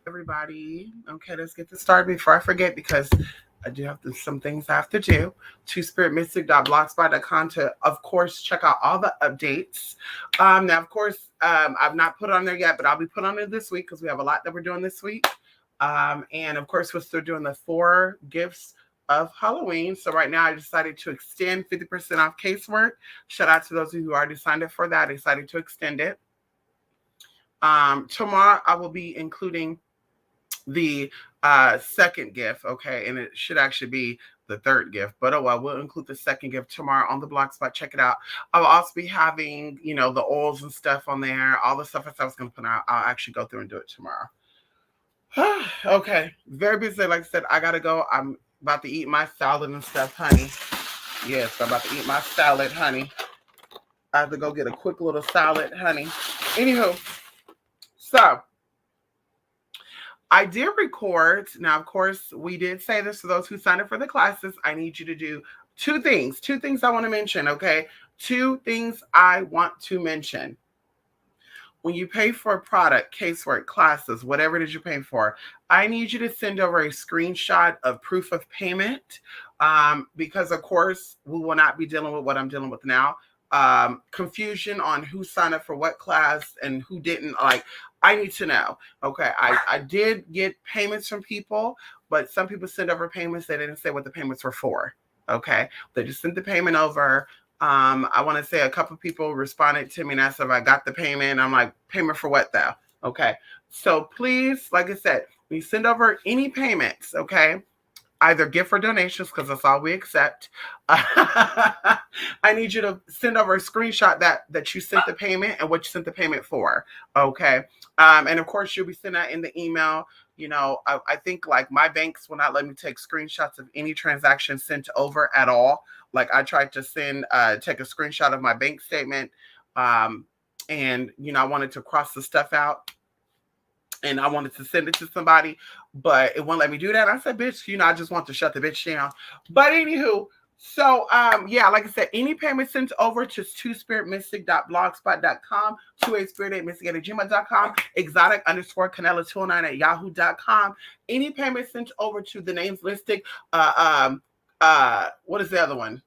Everybody. Okay, let's get this started before I forget because I do have some things I have to do. twospiritmystic.blogspot.com to, of course, check out all the updates. Now, of course, I've not put on there yet, but I'll be put on there this week because we have a lot that we're doing this week. And of course, we're still doing the 4 gifts of Halloween. So right now, I decided to extend 50% off casework. Shout out to those of you who already signed up for that. I decided to extend it. Tomorrow, I will be including the second gift, okay, and it should actually be the third gift, but oh well, we'll include the second gift tomorrow on the blog spot. Check it out. I'll also be having, the oils and stuff on there, all the stuff I was going to put out. I'll actually go through and do it tomorrow. Okay, very busy. Like I said, I gotta go. I'm about to eat my salad and stuff, honey. Yes, I'm about to eat my salad, honey. I have to go get a quick little salad, honey. Anywho, so I did record. Now, of course, we did say this to those who signed up for the classes. I need you to do 2 things. 2 things I want to mention, okay? 2 things I want to mention. When you pay for a product, casework, classes, whatever it is you're paying for, I need you to send over a screenshot of proof of payment because, of course, we will not be dealing with what I'm dealing with now. Confusion on who signed up for what class and who didn't. Like, I need to know. Okay, I did get payments from people, but some people sent over payments. They didn't say what the payments were for. Okay, they just sent the payment over. I want to say a couple of people responded to me and asked if I got the payment. I'm like, payment for what though? Okay, so please, like I said, when you send over any payments, okay, either gift or donations, because that's all we accept. I need you to send over a screenshot that you sent the payment and what you sent the payment for. Okay. And of course, you'll be sending that in the email. I think like my banks will not let me take screenshots of any transaction sent over at all. Like I tried to take a screenshot of my bank statement. And, I wanted to cross the stuff out and I wanted to send it to somebody, but it won't let me do that. I said, bitch, I just want to shut the bitch down. But anywho, so yeah, like I said, any payment sent over to twospiritmystic.blogspot.com, 28spirit8mystic@gmail.com, exotic_canela209@yahoo.com. Any payment sent over to the names listed, what is the other one?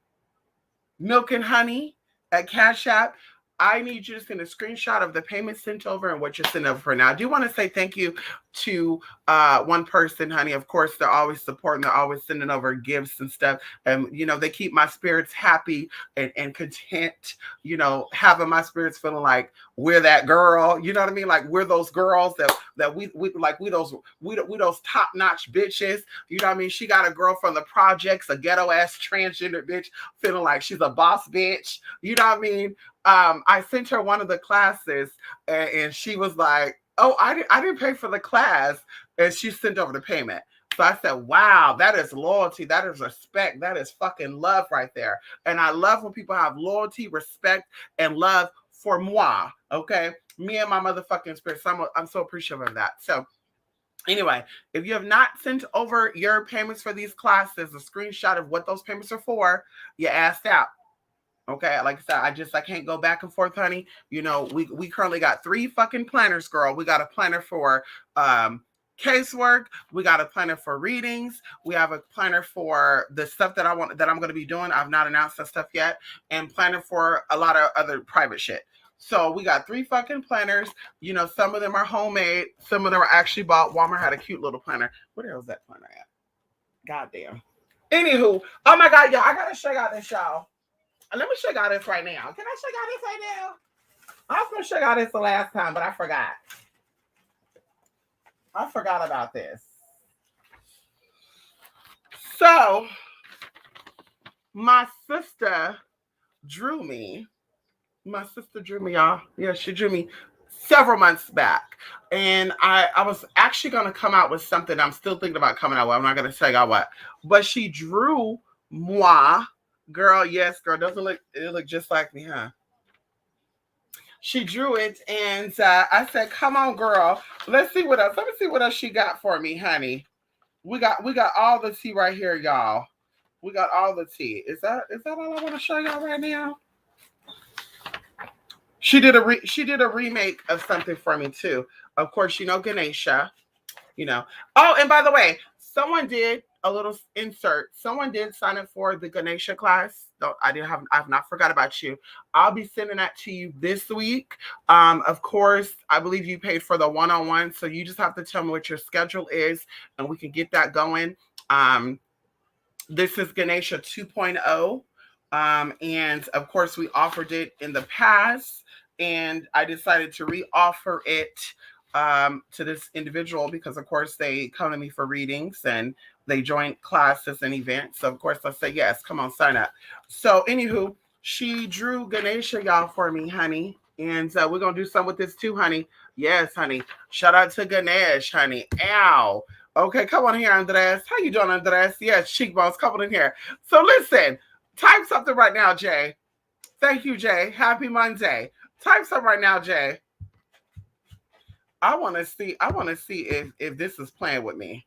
Milk and Honey at Cash App. I need you to send a screenshot of the payment sent over and what you're sending over for. Now, I do want to say thank you to one person, honey. Of course, they're always supporting. They're always sending over gifts and stuff. And, they keep my spirits happy and content, having my spirits feeling like we're that girl. You know what I mean? Like we're those girls that we those top-notch bitches. You know what I mean? She got a girl from the projects, a ghetto-ass transgender bitch, feeling like she's a boss bitch. You know what I mean? I sent her one of the classes and she was like, oh, I didn't pay for the class. And she sent over the payment. So I said, wow, that is loyalty. That is respect. That is fucking love right there. And I love when people have loyalty, respect, and love for moi. Okay. Me and my motherfucking spirit. So I'm so appreciative of that. So anyway, if you have not sent over your payments for these classes, a screenshot of what those payments are for, you asked out. Okay, like I said, I can't go back and forth, honey. We currently got 3 fucking planners, girl. We got a planner for casework. We got a planner for readings. We have a planner for the stuff that I'm going to be doing. I've not announced that stuff yet, and planner for a lot of other private shit. So we got 3 fucking planners. Some of them are homemade. Some of them are actually bought. Walmart had a cute little planner. Where the hell is that planner at? Goddamn. Anywho, oh my God, y'all, I gotta show y'all this, y'all. Let me show y'all this right now. Can I show y'all this right now? I was going to show y'all this the last time, but I forgot. I forgot about this. So, my sister drew me. Y'all. Yeah, she drew me several months back. And I was actually going to come out with something I'm still thinking about coming out with. I'm not going to tell y'all what. But she drew moi. Girl, yes, girl. Doesn't it look just like me, huh? She drew it, and I said, "Come on, girl. Let's see what else. Let me see what else she got for me, honey. We got all the tea right here, y'all. We got all the tea. Is that all I want to show y'all right now? She did a remake of something for me too. Of course, Ganesha. you know. Oh, and by the way, someone did a little insert. Someone did sign up for the Ganesha class. No, I've not forgot about you. I'll be sending that to you this week. Of course, I believe you paid for the one-on-one, so you just have to tell me what your schedule is, and we can get that going. Um, this is Ganesha 2.0. And of course, we offered it in the past, and I decided to re-offer it to this individual because, of course, they come to me for readings and they join classes and events. So, of course, I say, yes, come on, sign up. So, anywho, she drew Ganesha, y'all, for me, honey. And we're going to do some with this too, honey. Yes, honey. Shout out to Ganesh, honey. Ow. Okay, come on here, Andres. How you doing, Andres? Yes, cheekbones, come on in here. So listen, type something right now, Jay. Thank you, Jay. Happy Monday. Type something right now, Jay. I want to see if this is playing with me.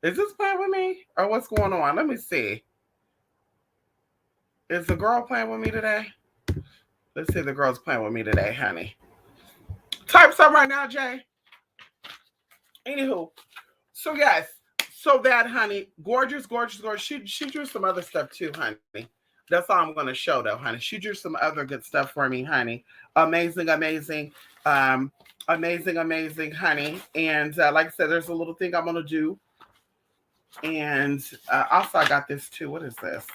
Is this playing with me? Or what's going on? Let me see. Is the girl playing with me today? Let's see if the girl's playing with me today, honey. Type something right now, Jay. Anywho, so yes, so that honey, gorgeous, gorgeous, gorgeous. She drew some other stuff too, honey. That's all I'm gonna show though, honey. She drew some other good stuff for me, honey. Amazing, amazing, amazing, amazing, honey. And like I said, there's a little thing I'm gonna do. And also, I got this too. What is this?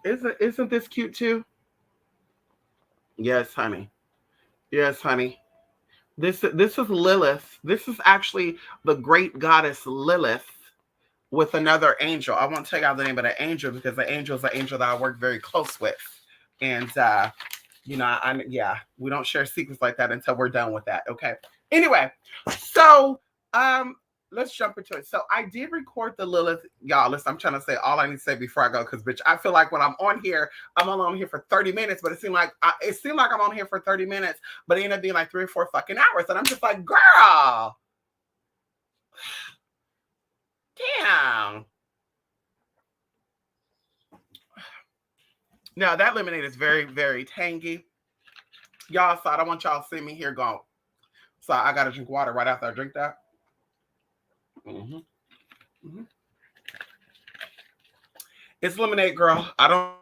Isn't this cute too? Yes, honey. Yes, honey. This is Lilith. This is actually the great goddess Lilith with another angel. I won't tell y'all the name of the angel because the angel is an angel that I work very close with. And yeah, we don't share secrets like that until we're done with that. Okay. Anyway, so let's jump into it. So I did record the Lilith, y'all. Listen, I'm trying to say all I need to say before I go, because bitch, I feel like when I'm on here, I'm only on here for 30 minutes, but it seemed like I'm on here for 30 minutes, but it ended up being like 3 or 4 fucking hours. And I'm just like, girl, damn. Now that lemonade is very, very tangy. Y'all, so I don't want y'all to see me here going. So I gotta drink water right after I drink that. Mm-hmm. Mm-hmm. It's lemonade, girl. I don't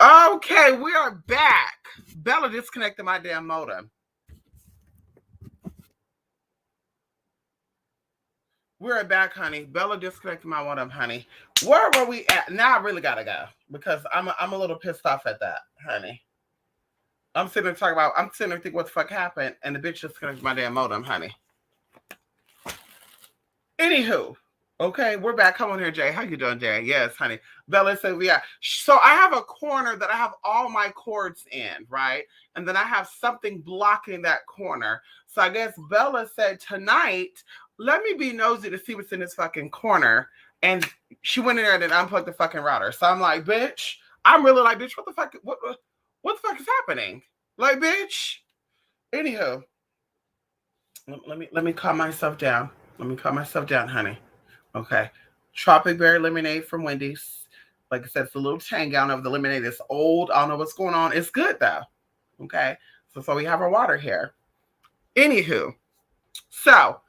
Okay, we are back. Bella disconnected my damn modem. We're back, honey. Bella disconnected my modem, honey. Where were we at? Now I really gotta go because I'm a little pissed off at that, honey. I'm sitting there thinking what the fuck happened, and the bitch disconnected my damn modem, honey. Anywho, okay, we're back. Come on here, Jay. How you doing, Jay? Yes, honey. Bella said, yeah. So I have a corner that I have all my cords in, right? And then I have something blocking that corner. So I guess Bella said tonight, let me be nosy to see what's in this fucking corner. And she went in there and unplugged the fucking router. So I'm like, bitch, I'm really like, bitch, what the fuck? What the fuck is happening? Like, bitch. Anywho, let me calm myself down. Let me calm myself down, honey. Okay. Tropic Berry Lemonade from Wendy's. Like I said, it's a little tangy. I don't know if the lemonade is old. I don't know what's going on. It's good, though. Okay. So we have our water here. Anywho. So,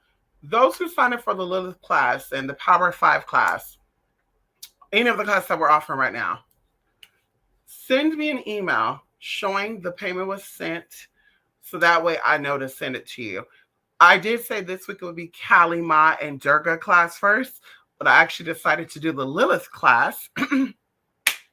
those who sign up for the Lilith class and the Power 5 class, any of the classes that we're offering right now, send me an email showing the payment was sent so that way I know to send it to you. I did say this week it would be Kali Ma and Durga class first, but I actually decided to do the Lilith class.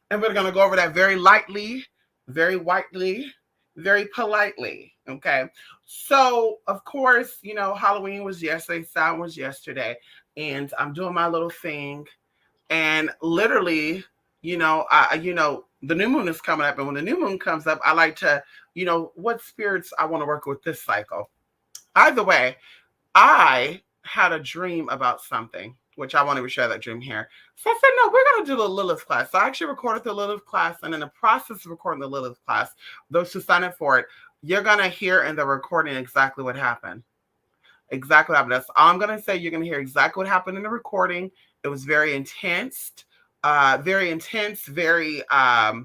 And we're going to go over that very lightly, very whitely, very politely. Okay. So, of course, you know, Halloween was yesterday, Samhain was yesterday, and I'm doing my little thing. And literally, you know, the new moon is coming up. And when the new moon comes up, I like to, you know, what spirits I want to work with this cycle. Either way, I had a dream about something, which I want to share that dream here. So I said, no, we're going to do the Lilith class. So I actually recorded the Lilith class, and in the process of recording the Lilith class, those who sign up for it, you're going to hear in the recording exactly what happened. Exactly what happened. That's all I'm going to say. You're going to hear exactly what happened in the recording. It was very intense, very, what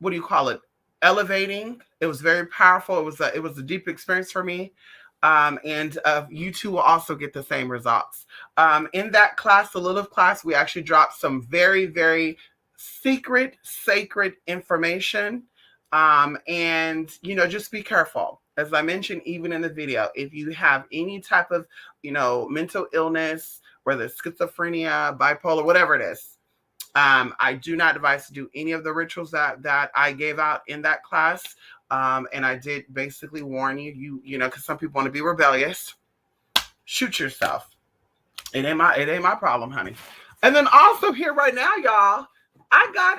do you call it? Elevating. It was very powerful. It was a deep experience for me. And you two will also get the same results. In that class, the Lilith class, we actually dropped some very, very secret, sacred information. And, you know, just be careful. As I mentioned, even in the video, if you have any type of, you know, mental illness, whether it's schizophrenia, bipolar, whatever it is, I do not advise to do any of the rituals that I gave out in that class. And I did basically warn you know, because some people want to be rebellious. Shoot yourself. It ain't my problem, honey. And then also here right now, y'all, I got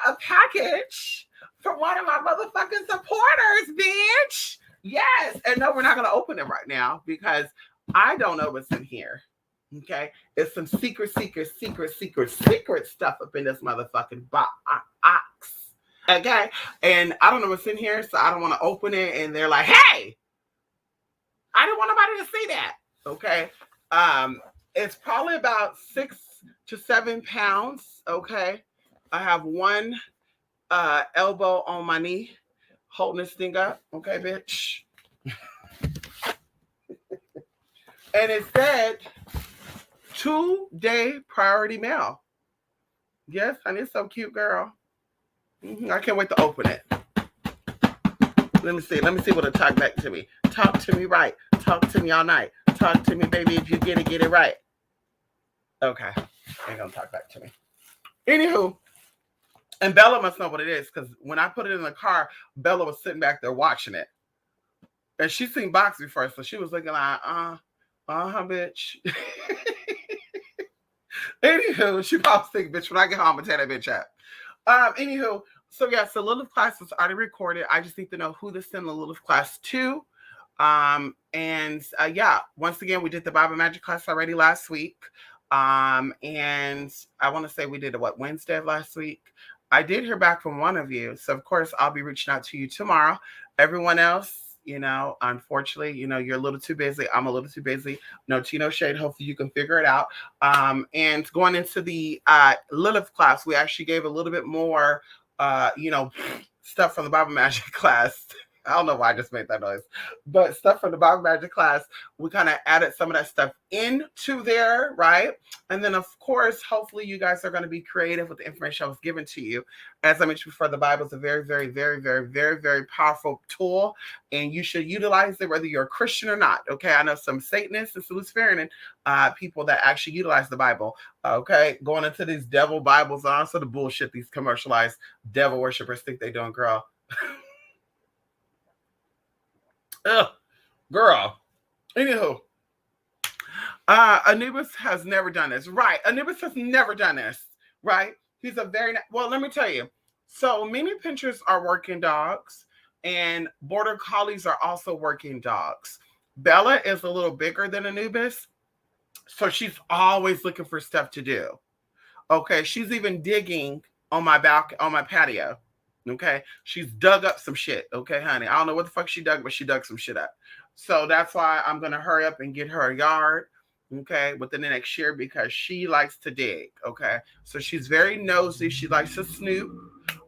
a package from one of my motherfucking supporters, bitch. Yes. And no, we're not gonna open it right now because I don't know what's in here. Okay, it's some secret stuff up in this motherfucking box. Okay, and I don't know what's in here, so I don't want to open it. And they're like, "Hey, I didn't want nobody to see that." Okay, it's probably about 6 to 7 pounds. Okay, I have one elbow on my knee, holding this thing up. Okay, bitch, and it said 2-day priority mail. Yes, honey, it's so cute, girl. I can't wait to open it. Let me see what it talk back to me. Talk to me right. Talk to me all night. Talk to me, baby. If you get it right. Okay, ain't gonna talk back to me. Anywho, and Bella must know what it is because when I put it in the car, Bella was sitting back there watching it, and she's seen box before, so she was looking like, bitch. Anywho, she probably thinking, bitch, when I get home, I'm gonna tear that bitch up. Anywho, so yeah, so Lilith class was already recorded. I just need to know who to send the Lilith class to. Yeah, once again, we did the Bible Magic class already last week. And I want to say we did it, Wednesday of last week. I did hear back from one of you. So of course, I'll be reaching out to you tomorrow. Everyone else, you know, unfortunately, you know, you're a little too busy. I'm a little too busy. No tea, no shade. Hopefully you can figure it out. And going into the Lilith class, we actually gave a little bit more, you know, stuff from the Bible Magic class. I don't know why I just made that noise. But stuff from the Bible Magic class, we kind of added some of that stuff into there, right? And then, of course, hopefully you guys are going to be creative with the information I was given to you. As I mentioned before, the Bible is a very, very, very, very, very, very powerful tool, and you should utilize it whether you're a Christian or not. Okay, I know some Satanists and Luciferian people that actually utilize the Bible. Okay, going into these devil Bibles, also the bullshit these commercialized devil worshippers think they doing, girl. Ugh, girl. Anywho, Anubis has never done this. Right. Anubis has never done this. Right. He's a very, well, let me tell you. So mini pinchers are working dogs, and border collies are also working dogs. Bella is a little bigger than Anubis, so she's always looking for stuff to do. Okay. She's even digging on my patio. Okay. She's dug up some shit. Okay, honey. I don't know what the fuck she dug, but she dug some shit up. So that's why I'm going to hurry up and get her a yard. Okay. Within the next year, because she likes to dig. Okay. So she's very nosy. She likes to snoop.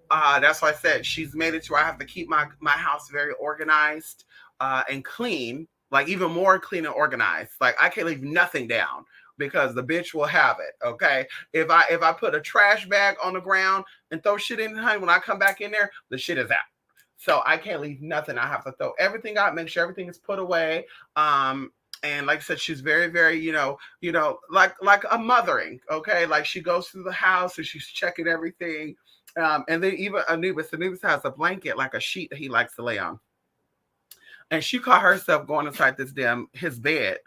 That's why I said she's made it to where I have to keep my house very organized and clean, like even more clean and organized. Like I can't leave nothing down because the bitch will have it. Okay. If I put a trash bag on the ground and throw shit in, honey, when I come back in there, the shit is out. So I can't leave nothing. I have to throw everything out, make sure everything is put away. And like I said, she's very, very, like a mothering. Okay. Like she goes through the house and she's checking everything. And then even Anubis has a blanket, like a sheet that he likes to lay on. And she caught herself going inside his bed,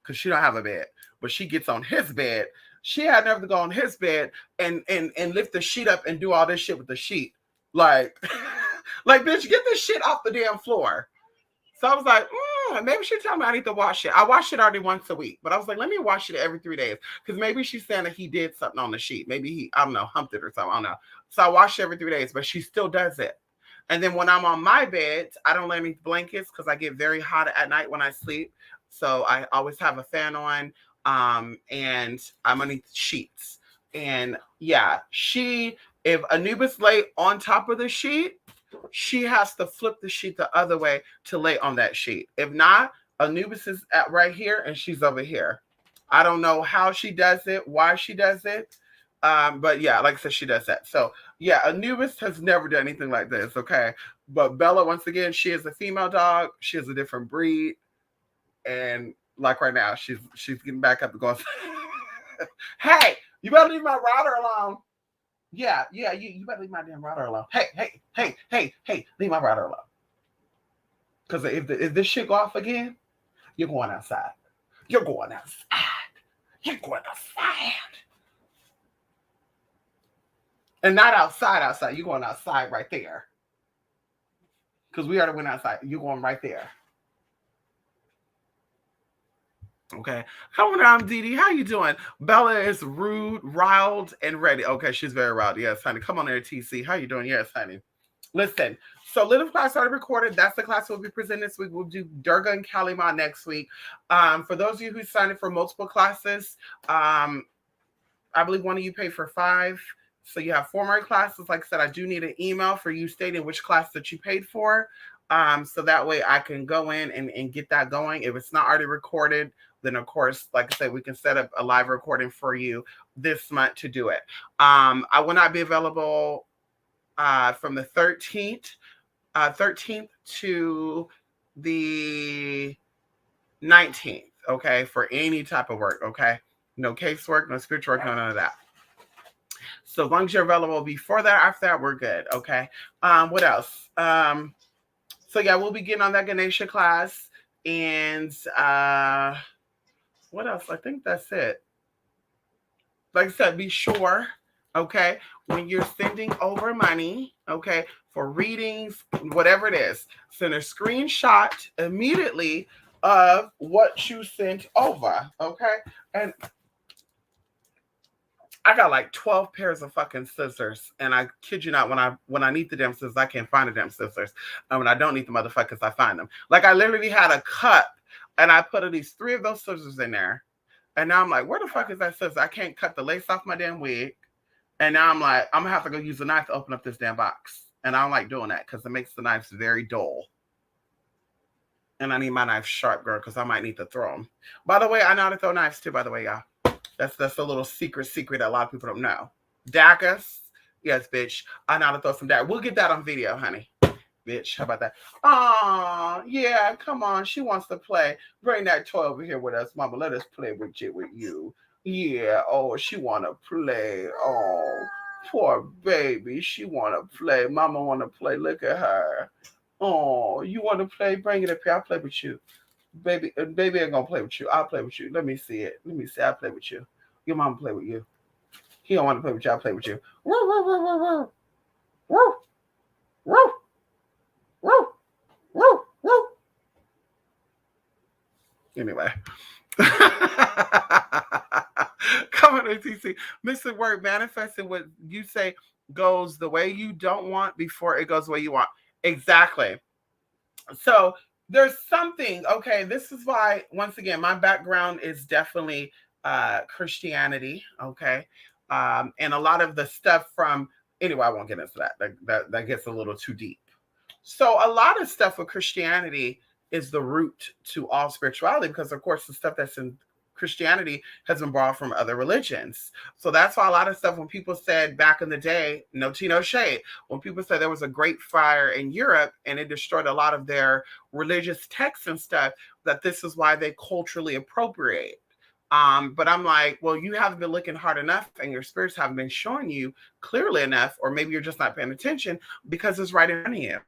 because she don't have a bed, but she gets on his bed. She had never to go on his bed and lift the sheet up and do all this shit with the sheet. Like, like, bitch, get this shit off the damn floor. So I was like, maybe she's telling me I need to wash it. I wash it already once a week, but I was like, let me wash it every 3 days, because maybe she's saying that he did something on the sheet. Maybe he, I don't know, humped it or something. I don't know. So I wash it every 3 days, but she still does it. And then when I'm on my bed, I don't lay any blankets because I get very hot at night when I sleep. So I always have a fan on, and I'm underneath sheets. And yeah, if Anubis lay on top of the sheet, she has to flip the sheet the other way to lay on that sheet. If not, Anubis is at right here and she's over here. I don't know how she does it, why she does it. But yeah, like I said, she does that. So yeah, Anubis has never done anything like this. Okay. But Bella, once again, she is a female dog. She is a different breed. And like right now, she's getting back up and going, hey, you better leave my router alone. Yeah, you better leave my damn router alone. Hey, leave my router alone. Because if this shit go off again, you're going outside. You're going outside. You're going outside. And not outside. You're going outside right there. Because we already went outside. You're going right there. Okay. Come on, Dee Dee. How you doing? Bella is rude, riled, and ready. Okay, she's very riled. Yes, honey. Come on there, TC. How you doing? Yes, honey. Listen, so Little class already recorded. That's the class we'll be presenting this week. We'll do Durga and Kalima next week. For those of you who signed up for multiple classes, I believe one of you paid for 5. So you have 4 more classes. Like I said, I do need an email for you stating which class that you paid for. So that way I can go in and get that going. If it's not already recorded, then of course, like I said, we can set up a live recording for you this month to do it. I will not be available from the 13th to the 19th, okay, for any type of work, okay? No casework, no spiritual work, none of that. So as long as you're available before that, after that, we're good, okay? What else? So yeah, we'll be getting on that Ganesha class. And what else? I think that's it. Like I said, be sure, okay, when you're sending over money, okay, for readings, whatever it is, send a screenshot immediately of what you sent over, okay? And I got like 12 pairs of fucking scissors, and I kid you not, when I need the damn scissors, I can't find the damn scissors. And when I don't need the motherfuckers, I find them. Like I literally had a cut, and I put at least 3 of those scissors in there. And now I'm like, where the fuck is that scissor? I can't cut the lace off my damn wig. And now I'm gonna have to go use a knife to open up this damn box. And I don't like doing that because it makes the knives very dull. And I need my knife sharp, girl, because I might need to throw them. By the way, I know how to throw knives too, by the way, y'all. That's a little secret that a lot of people don't know. Daggers. Yes, bitch. I know how to throw some daggers. We'll get that on video, honey. Bitch, how about that? Oh, yeah, come on. She wants to play. Bring that toy over here with us, mama. Let us play with you. Yeah, oh, she want to play. Oh, poor baby. She want to play. Mama want to play. Look at her. Oh, you want to play? Bring it up here. I'll play with you. Baby ain't gonna play with you. I'll play with you. Let me see it. Let me see. I'll play with you. Your mama play with you. He don't want to play with you. I'll play with you. Woo, woo, woo, woo, woo. Woo, woo, woo, woo, woo. Anyway. Coming to TC. Missing word manifesting what you say goes the way you don't want before it goes the way you want. Exactly. So there's something, okay, this is why, once again, my background is definitely Christianity, okay? And a lot of the stuff from, anyway, I won't get into that gets a little too deep. So a lot of stuff with Christianity is the root to all spirituality, because of course the stuff that's in Christianity has been brought from other religions. So that's why a lot of stuff, when people said back in the day, no tea, no shade, when people said there was a great fire in Europe and it destroyed a lot of their religious texts and stuff, that this is why they culturally appropriate. But I'm like, well, you haven't been looking hard enough and your spirits haven't been showing you clearly enough, or maybe you're just not paying attention because it's right in front of you.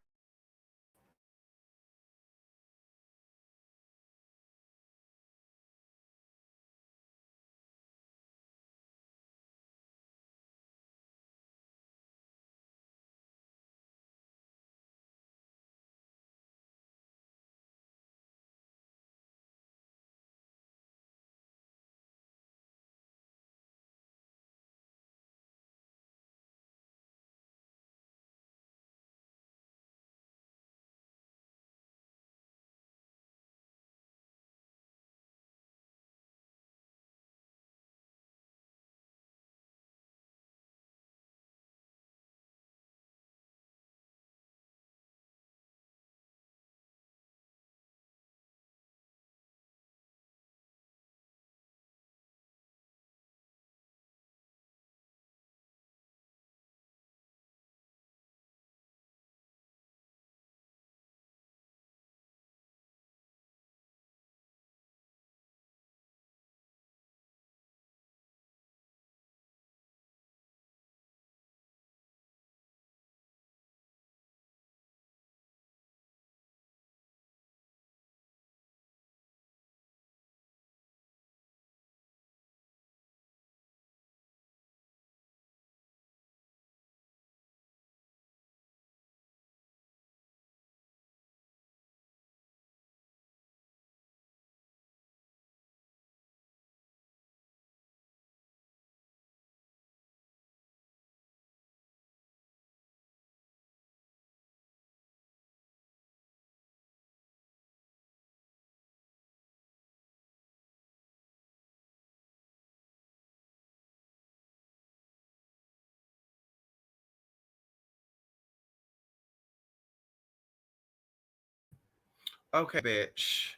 Okay, bitch.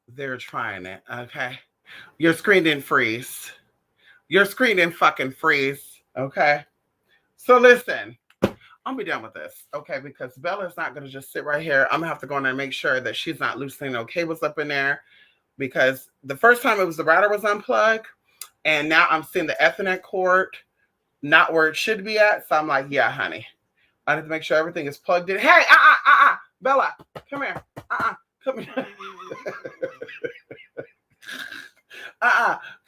They're trying it. Okay. Your screen didn't freeze. Your screen didn't fucking freeze. Okay. So listen, I'm be done with this. Okay. Because Bella's not going to just sit right here. I'm going to have to go in there and make sure that she's not loosening no cables up in there. Because the first time it was the router was unplugged. And now I'm seeing the Ethernet cord not where it should be at. So I'm like, yeah, honey. I need to make sure everything is plugged in. Hey, Bella, come here. Come here.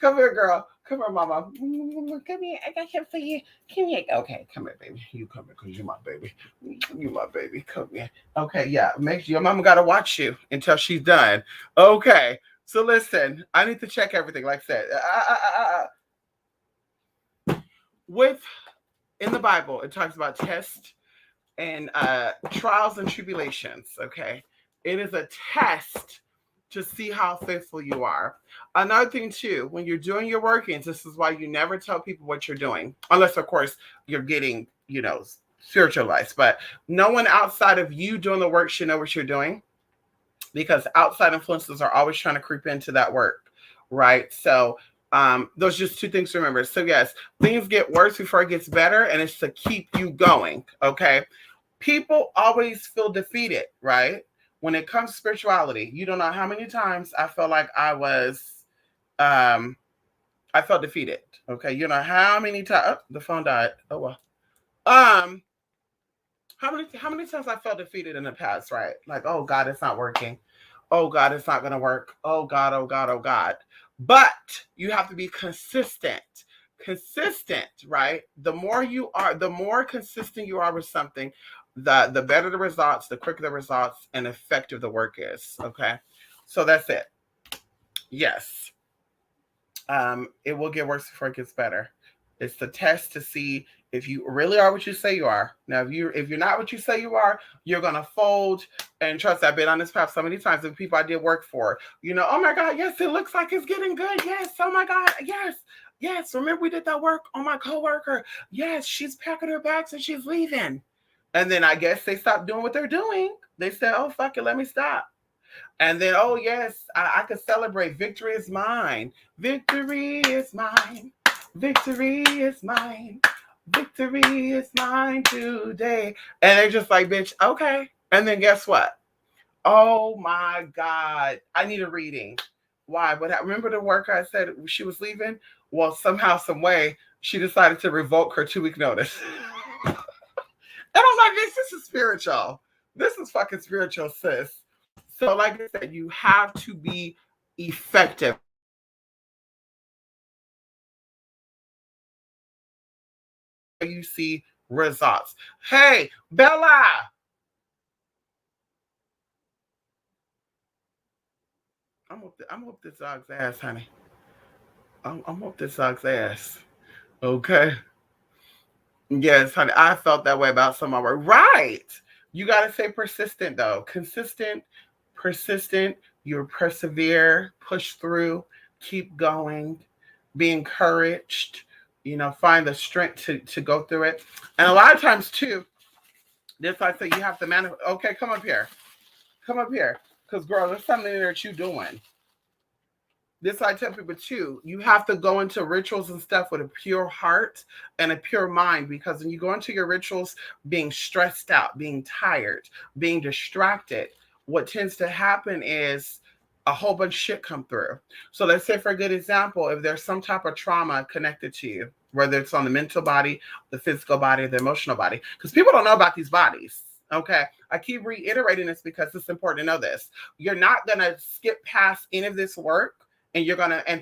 Come here, girl. Come here, mama. Come here. I got him for you. Come here. Okay, come here, baby. You come here because you're my baby. You my baby. Come here. Okay, yeah. Make sure your mama gotta watch you until she's done. Okay. So listen, I need to check everything. Like I said, with in the Bible, it talks about tests and trials and tribulations. Okay, it is a test to see how faithful you are. Another thing too, when you're doing your workings, this is why you never tell people what you're doing, unless of course you're getting, spiritualized. But no one outside of you doing the work should know what you're doing. because outside influences are always trying to creep into that work, right? So those are just two things to remember. So yes, things get worse before it gets better, and it's to keep you going. Okay. People always feel defeated, right? When it comes to spirituality, you don't know how many times I felt like I felt defeated. Okay. You know how many times the phone died. Oh well. Um, how many times I felt defeated in the past, right? Like, oh God, it's not working. Oh God, it's not gonna work. Oh God, oh God, oh God. But you have to be consistent. Consistent, right? The more consistent you are with something, the better the results, the quicker the results, and effective the work is. Okay. So that's it. Yes. It will get worse before it gets better. It's the test to see if you really are what you say you are. Now, if you're not what you say you are, you're gonna fold. And trust, I've been on this path so many times with people I did work for. Oh my God, yes, it looks like it's getting good. Yes, oh my God, yes, yes. Remember we did that work on my coworker. Yes, she's packing her bags and she's leaving. And then I guess they stopped doing what they're doing. They said, "Oh fuck it, let me stop." And then, oh yes, I could celebrate. Victory is mine. Victory is mine. Victory is mine. Victory is mine today. And they're just like, bitch, okay. And then guess what? Oh my God. I need a reading. Why? But remember the worker I said she was leaving? Well, somehow, some way, she decided to revoke her 2-week notice. And I'm like, this is spiritual. This is fucking spiritual, sis. So, like I said, you have to be effective. You see results. Hey, Bella. I'm whoop this dog's ass, honey. I'm whoop this dog's ass. Okay. Yes, honey. I felt that way about some of our right. You gotta stay persistent though. Consistent, persistent. You persevere, push through, keep going, be encouraged. Find the strength to go through it. And a lot of times too, this I say you have to manage. Okay, come up here. Come up here. Because girl, there's something that you doing. This I tell people too. You have to go into rituals and stuff with a pure heart and a pure mind, because when you go into your rituals being stressed out, being tired, being distracted, what tends to happen is a whole bunch of shit come through. So let's say, for a good example, if there's some type of trauma connected to you, whether it's on the mental body, the physical body, or the emotional body, because people don't know about these bodies. Okay. I keep reiterating this because it's important to know this. You're not going to skip past any of this work and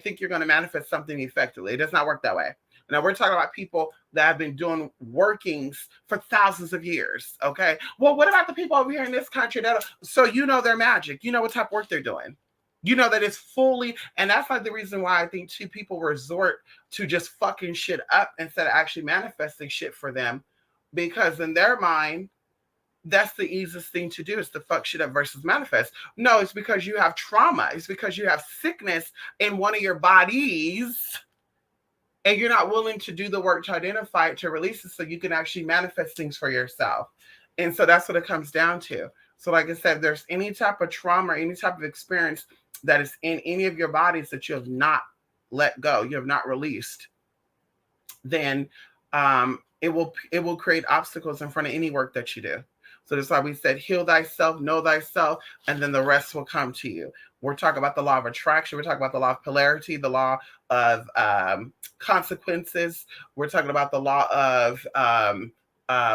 think you're gonna manifest something effectively. It does not work that way. Now we're talking about people that have been doing workings for thousands of years. Okay. Well, what about the people over here in this country so their magic? You know what type of work they're doing. You know that it's fully, and that's like the reason why I think too people resort to just fucking shit up instead of actually manifesting shit for them, because in their mind, that's the easiest thing to do, is to fuck shit up versus manifest. No, it's because you have trauma. It's because you have sickness in one of your bodies and you're not willing to do the work to identify it, to release it so you can actually manifest things for yourself. And so that's what it comes down to. So like I said, if there's any type of trauma or any type of experience that is in any of your bodies that you have not let go, you have not released, then it will create obstacles in front of any work that you do. So that's why we said, heal thyself, know thyself, and then the rest will come to you. We're talking about the law of attraction. We're talking about the law of polarity, the law of consequences. We're talking about the law of,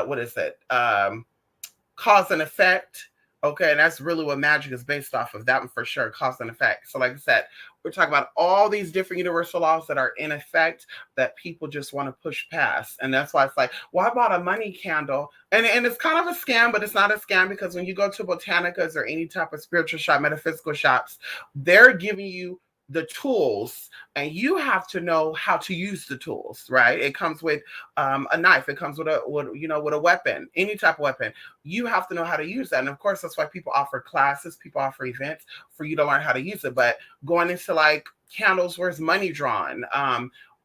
what is it? Cause and effect. Okay, and that's really what magic is based off of. That one for sure, cause and effect. So like I said, we're talking about all these different universal laws that are in effect that people just want to push past. And that's why it's like, well, I bought a money candle. And it's kind of a scam, but it's not a scam, because when you go to botanicas or any type of spiritual shop, metaphysical shops, they're giving you the tools, and you have to know how to use the tools, right? It comes with a knife. It comes with a weapon, any type of weapon. You have to know how to use that. And of course, that's why people offer classes, people offer events for you to learn how to use it. But going into like candles, where's money drawn,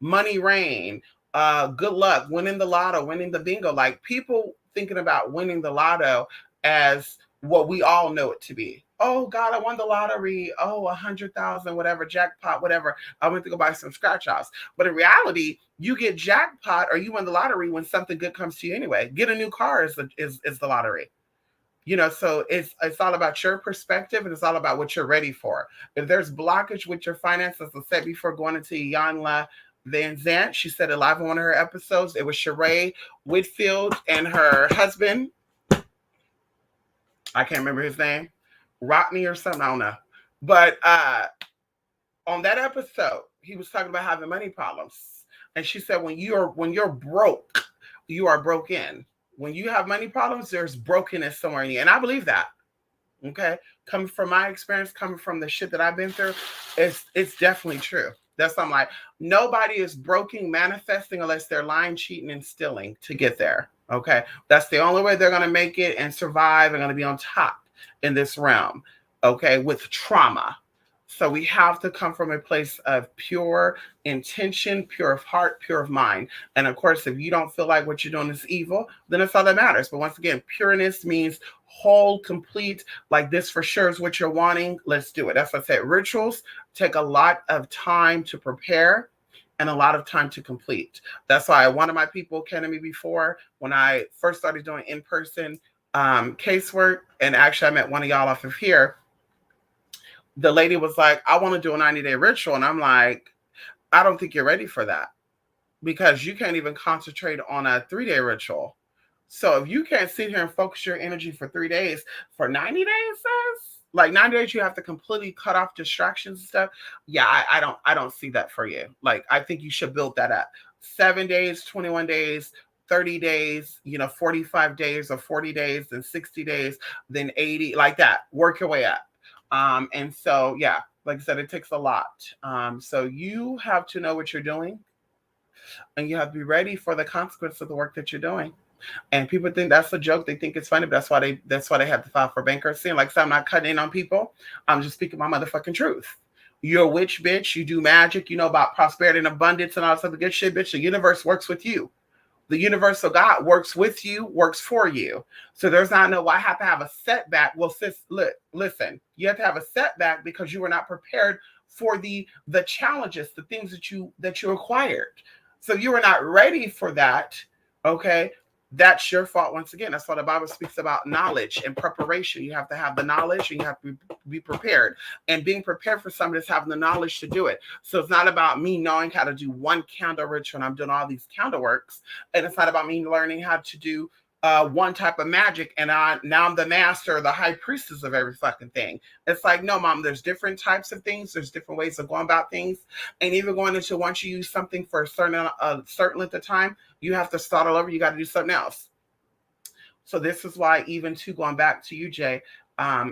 money rain, good luck, winning the lotto, winning the bingo, like people thinking about winning the lotto as what we all know it to be. Oh God, I won the lottery. Oh, 100,000, whatever, jackpot, whatever. I went to go buy some scratch offs. But in reality, you get jackpot or you win the lottery when something good comes to you anyway. Get a new car is the lottery. So it's all about your perspective and it's all about what you're ready for. If there's blockage with your finances, as I said before, going into Yanla Van Zant, she said it live on one of her episodes. It was Sheree Whitfield and her husband. I can't remember his name, Rodney or something. I don't know. But on that episode, he was talking about having money problems, and she said when you're broke, you are broken. When you have money problems, there's brokenness somewhere in you, and I believe that. Okay, coming from my experience, coming from the shit that I've been through, it's definitely true. That's why I'm like, nobody is broken manifesting unless they're lying, cheating, and stealing to get there. Okay, that's the only way they're gonna make it and survive and gonna be on top in this realm. Okay, with trauma. So we have to come from a place of pure intention, pure of heart, pure of mind. And of course, if you don't feel like what you're doing is evil, then it's all that matters. But once again, pureness means whole, complete, like this for sure is what you're wanting. Let's do it. That's what I said. Rituals take a lot of time to prepare and a lot of time to complete. That's why one of my people came to me before when I first started doing in-person casework. And actually, I met one of y'all off of here. The lady was like, I want to do a 90-day ritual. And I'm like, I don't think you're ready for that because you can't even concentrate on a 3-day ritual. So if you can't sit here and focus your energy for 3 days, for 90 days, sis, like 90 days, you have to completely cut off distractions and stuff. Yeah, I don't see that for you. Like, I think you should build that up. 7 days, 21 days, 30 days, 45 days or 40 days, then 60 days, then 80, like that. Work your way up. And so, yeah, like I said, it takes a lot. So you have to know what you're doing and you have to be ready for the consequence of the work that you're doing. And people think that's a joke. They think it's funny, but that's why they have to file for bankruptcy. And like I said, I'm not cutting in on people. I'm just speaking my motherfucking truth. You're a witch, bitch. You do magic. You know about prosperity and abundance and all this other good shit, bitch. The universe works with you. The universal God works with you, works for you. So there's not no, I have to have a setback. Well, sis, listen, you have to have a setback because you were not prepared for the challenges, the things that you acquired. So you were not ready for that. Okay. That's your fault. Once again, that's why the Bible speaks about knowledge and preparation. You have to have the knowledge and you have to be prepared. And being prepared for somebody is having the knowledge to do it. So it's not about me knowing how to do one candle ritual and I'm doing all these candle works. And it's not about me learning how to do one type of magic and now I'm the master, the high priestess of every fucking thing. It's like, no, mom, there's different types of things. There's different ways of going about things. And even going into once you use something for a certain length of time, you have to start all over. You got to do something else. So this is why even to going back to you, Jay,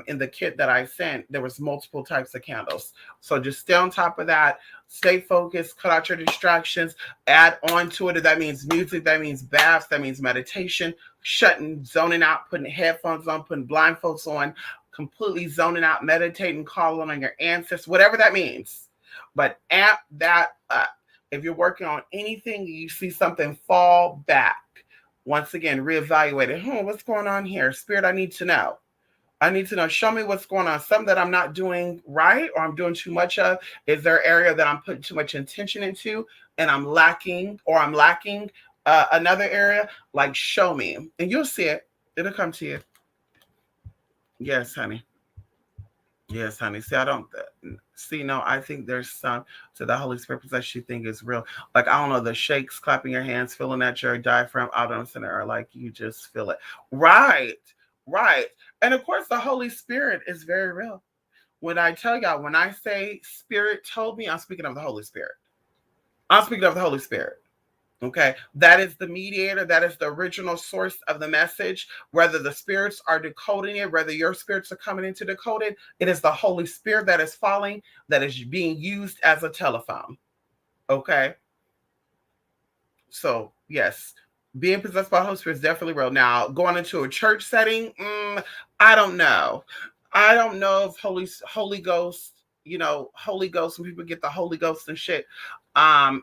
in the kit that I sent, there was multiple types of candles. So just stay on top of that, stay focused, cut out your distractions, add on to it. If that means music, that means baths, that means meditation, zoning out, putting headphones on, putting blindfolds on, completely zoning out, meditating, calling on your ancestors, whatever that means. But amp that up. If you're working on anything, you see something, fall back. Once again, reevaluate it. What's going on here? Spirit, I need to know. I need to know. Show me what's going on. Something that I'm not doing right or I'm doing too much of. Is there an area that I'm putting too much intention into and I'm lacking another area? Like, show me. And you'll see it. It'll come to you. Yes, honey. Yes, honey. See, I don't see. No, I think there's some. So the Holy Spirit possession you think is real. Like, I don't know, the shakes, clapping your hands, feeling at your diaphragm. I don't know, or like you just feel it. Right, right. And of course, the Holy Spirit is very real. When I tell y'all, when I say Spirit told me, I'm speaking of the Holy Spirit. I'm speaking of the Holy Spirit. Okay, that is the mediator. That is the original source of the message. Whether the spirits are decoding it, whether your spirits are coming in to decode it, it is the Holy Spirit that is falling, that is being used as a telephone. Okay, so yes, being possessed by the Holy Spirit is definitely real. Now, going into a church setting, I don't know. I don't know if Holy Ghost, Holy Ghost, when people get the Holy Ghost and shit. I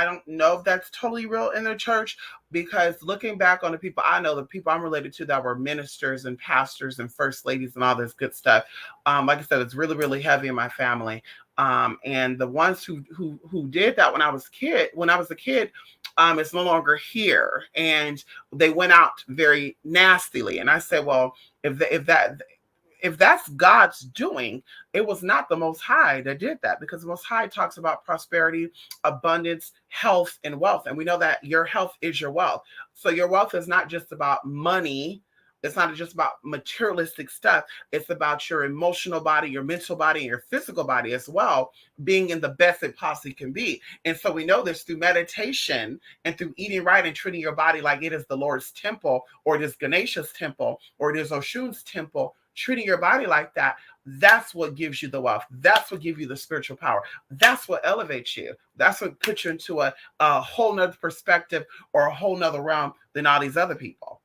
don't know if that's totally real in their church, because looking back on the people I know, the people I'm related to that were ministers and pastors and first ladies and all this good stuff, like I said, it's really, really heavy in my family. And the ones who did that when I was a kid, it's no longer here, and they went out very nastily. And I said, well, if that's God's doing, it was not the Most High that did that, because the Most High talks about prosperity, abundance, health, and wealth. And we know that your health is your wealth. So your wealth is not just about money. It's not just about materialistic stuff. It's about your emotional body, your mental body, and your physical body as well, being in the best it possibly can be. And so we know this through meditation and through eating right and treating your body like it is the Lord's temple, or it is Ganesha's temple, or it is Oshun's temple. Treating your body like that, that's what gives you the wealth. That's what gives you the spiritual power. That's what elevates you. That's what puts you into a whole nother perspective or a whole nother realm than all these other people.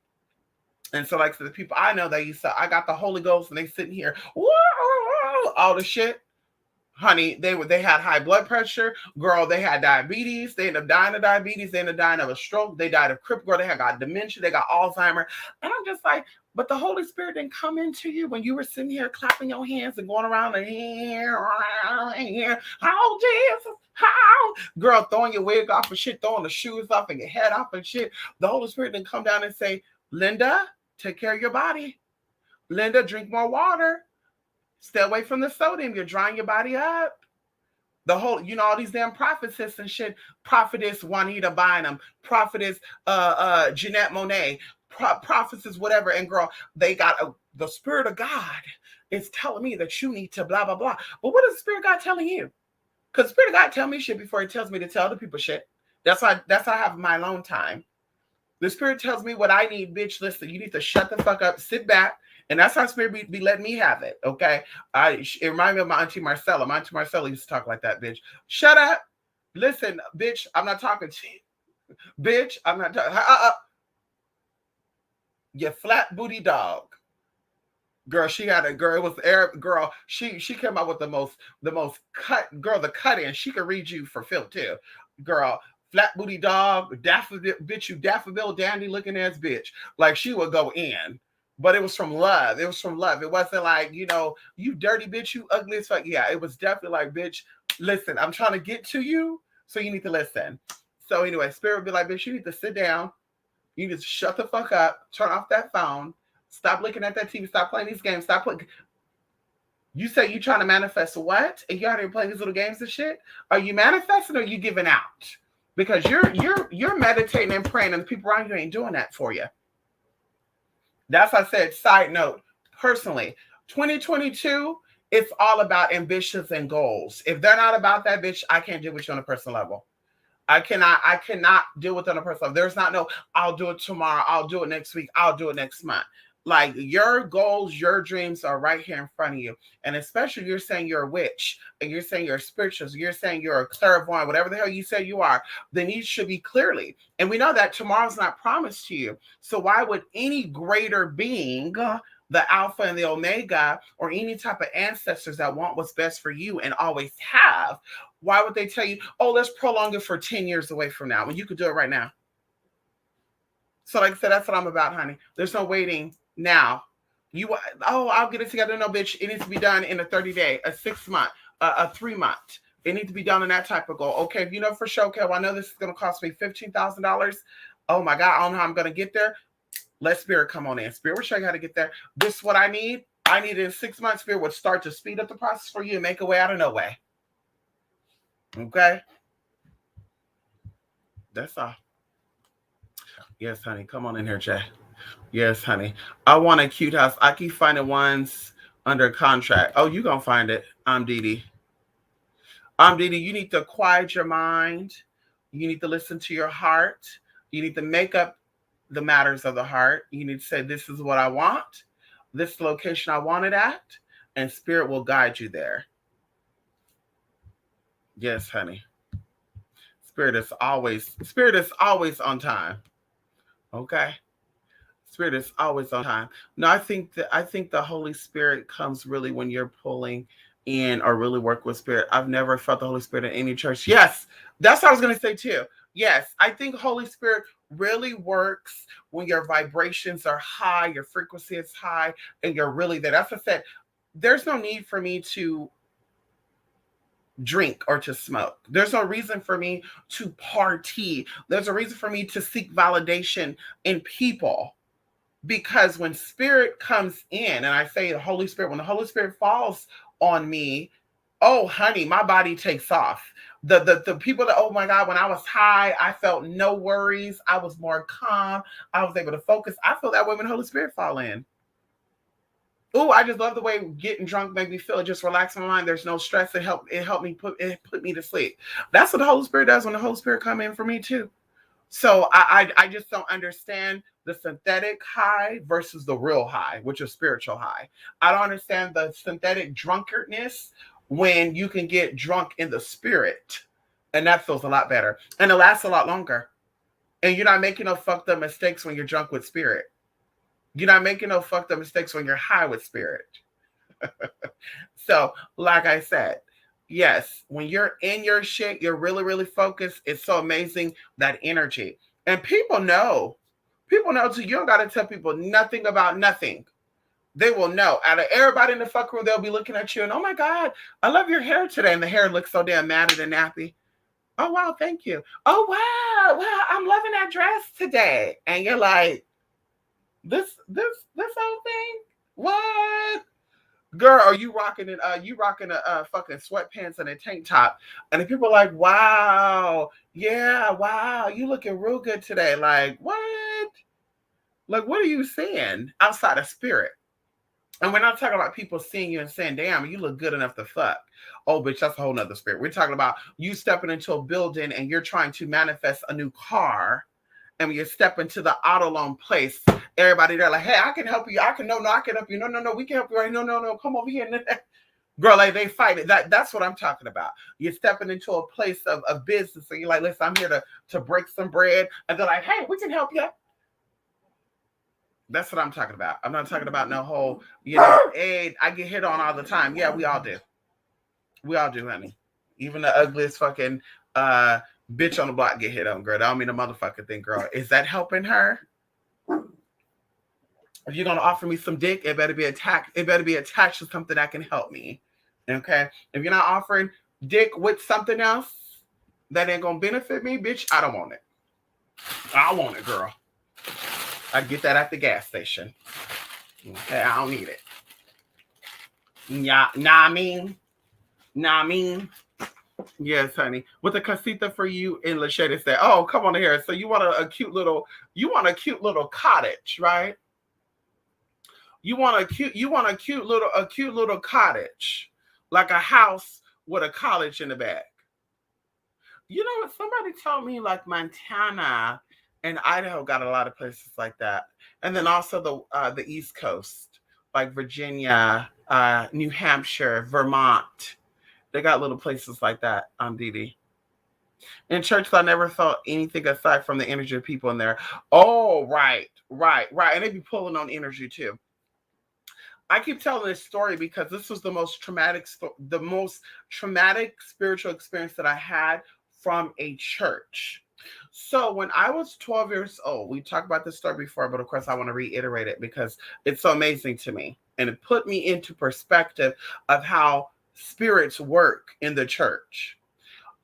And so, like, for the people I know that I got the Holy Ghost, and they sitting here, whoa, all the shit. Honey, they had high blood pressure, girl. They had diabetes. They ended up dying of diabetes. They ended up dying of a stroke. They died of crip, girl. They had got dementia. They got Alzheimer. And I'm just like, but the Holy Spirit didn't come into you when you were sitting here clapping your hands and going around and how Jesus, how, girl, throwing your wig off and shit, throwing the shoes off and your head off and shit. The Holy Spirit didn't come down and say, Linda, take care of your body. Linda, drink more water. Stay away from the sodium. You're drying your body up. The whole, all these damn prophetess and shit. Prophetess Juanita Bynum. Prophetess Jeanette Monet. Prophetess whatever. And girl, they got the Spirit of God is telling me that you need to blah, blah, blah. But what is the Spirit of God telling you? Because the Spirit of God tell me shit before he tells me to tell other people shit. That's how I have my alone time. The Spirit tells me what I need, bitch. Listen, you need to shut the fuck up, sit back. And that's how Spirit be letting me have it, okay? It reminds me of my Auntie Marcella. My Auntie Marcella used to talk like that, bitch. Shut up. Listen, bitch, I'm not talking to you. Bitch, I'm not talking. You flat booty dog. Girl, she had a girl. It was Arab girl. She came out with the most cut girl. The cut in. She could read you for filth too, girl. Flat booty dog, daffodil bitch. You daffodil dandy looking ass bitch. Like she would go in. But it was from love. It was from love. It wasn't like, you dirty bitch, you ugly as fuck. Yeah, it was definitely like, bitch, listen, I'm trying to get to you, so you need to listen. So anyway, Spirit would be like, bitch, you need to sit down. You need to shut the fuck up. Turn off that phone. Stop looking at that TV. Stop playing these games. Stop playing. You say you trying to manifest what? And you out here playing these little games and shit? Are you manifesting or are you giving out? Because you're meditating and praying, and the people around you ain't doing that for you. That's what I said. Side note, personally, 2022, it's all about ambitions and goals. If they're not about that, bitch, I can't deal with you on a personal level. I cannot deal with it on a personal level. There's not no, I'll do it tomorrow. I'll do it next week. I'll do it next month. Like your goals, your dreams are right here in front of you. And especially you're saying you're a witch and you're saying you're a spiritualist, you're saying you're a clairvoyant, whatever the hell you say you are, then you should be clearly. And we know that tomorrow's not promised to you. So why would any greater being, the Alpha and the Omega, or any type of ancestors that want what's best for you and always have, why would they tell you, oh, let's prolong it for 10 years away from now when you could do it right now? So like I said, that's what I'm about, honey. There's no waiting. Now, I'll get it together. No, bitch, it needs to be done in a 30-day, a 6-month, a 3-month. It needs to be done in that type of goal. Okay, if you know for sure, okay, well, I know this is going to cost me $15,000. Oh my God, I don't know how I'm going to get there. Let Spirit come on in. Spirit will show you how to get there. This is what I need. I need it in 6 months. Spirit would start to speed up the process for you and make a way out of no way. Okay? That's all. Yes, honey. Come on in here, Jay. Yes, honey. I want a cute house. I keep finding ones under contract. Oh, you gonna find it. I'm Dee Dee. You need to quiet your mind. You need to listen to your heart. You need to make up the matters of the heart. You need to say, this is what I want. This location I want it at. And Spirit will guide you there. Yes, honey. Spirit is always on time. Okay? Spirit is always on time. No, I think the Holy Spirit comes really when you're pulling in or really work with Spirit. I've never felt the Holy Spirit in any church. Yes, that's what I was going to say too. Yes, I think Holy Spirit really works when your vibrations are high, your frequency is high, and you're really there. That's what I said. There's no need for me to drink or to smoke. There's no reason for me to party. There's a reason for me to seek validation in people. Because when spirit comes in, and I say the Holy Spirit, when the Holy Spirit falls on me, oh honey, my body takes off. The people that, oh my God, when I was high, I felt no worries. I was more calm. I was able to focus. I feel that way when the Holy Spirit fall in. Oh, I just love the way getting drunk made me feel. It just relax my mind. There's no stress. It helped me put me to sleep. That's what the Holy Spirit does when the Holy Spirit come in for me too. So I just don't understand the synthetic high versus the real high, which is spiritual high. I don't understand the synthetic drunkardness when you can get drunk in the spirit, and that feels a lot better and it lasts a lot longer. And you're not making no fucked up mistakes when you're drunk with spirit. You're not making no fucked up mistakes when you're high with spirit. So, like I said, yes, when you're in your shit, you're really, really focused. It's so amazing, that energy. And people know. People know too. You don't got to tell people nothing about nothing. They will know. Out of everybody in the fuck room, they'll be looking at you and, oh my God, I love your hair today. And the hair looks so damn matted and nappy. Oh, wow, thank you. Oh, wow, I'm loving that dress today. And you're like, this whole thing? What? Girl, are you rocking it? You rocking a fucking sweatpants and a tank top, and the people are like, "Wow, yeah, wow, you looking real good today." Like, what? Like, what are you saying outside of spirit? And we're not talking about people seeing you and saying, "Damn, you look good enough to fuck." Oh, bitch, that's a whole nother spirit. We're talking about you stepping into a building and you're trying to manifest a new car, and when you step into the auto loan place, everybody there like, hey, I can help you. I can I can help you. No, we can help you. Right? No, come over here. Girl, like they fight it. That's what I'm talking about. You're stepping into a place of business, and you're like, listen, I'm here to break some bread, and they're like, hey, we can help you. That's what I'm talking about. I'm not talking about no whole, hey, I get hit on all the time. Yeah, we all do. We all do, honey. Even the ugliest fucking bitch on the block get hit on, girl. I don't mean a motherfucking thing, girl. Is that helping her? If you're gonna offer me some dick, it better be attached. It better be attached to something that can help me. Okay. If you're not offering dick with something else that ain't gonna benefit me, bitch, I don't want it. I want it, girl. I get that at the gas station. Okay, I don't need it. Yeah, I mean. Yes, honey. With the casita for you in Lachetta said, oh, come on here. So you want a cute little cottage, right? You want a cute little cottage, like a house with a college in the back. You know what? Somebody told me like Montana and Idaho got a lot of places like that, and then also the East Coast, like Virginia, New Hampshire, Vermont. They got little places like that. Dee. In church, I never felt anything aside from the energy of people in there. Oh, right. And they be pulling on energy too. I keep telling this story because this was the most traumatic spiritual experience that I had from a church. So when I was 12 years old, we talked about this story before, but of course I want to reiterate it because it's so amazing to me. And it put me into perspective of how spirits work in the church.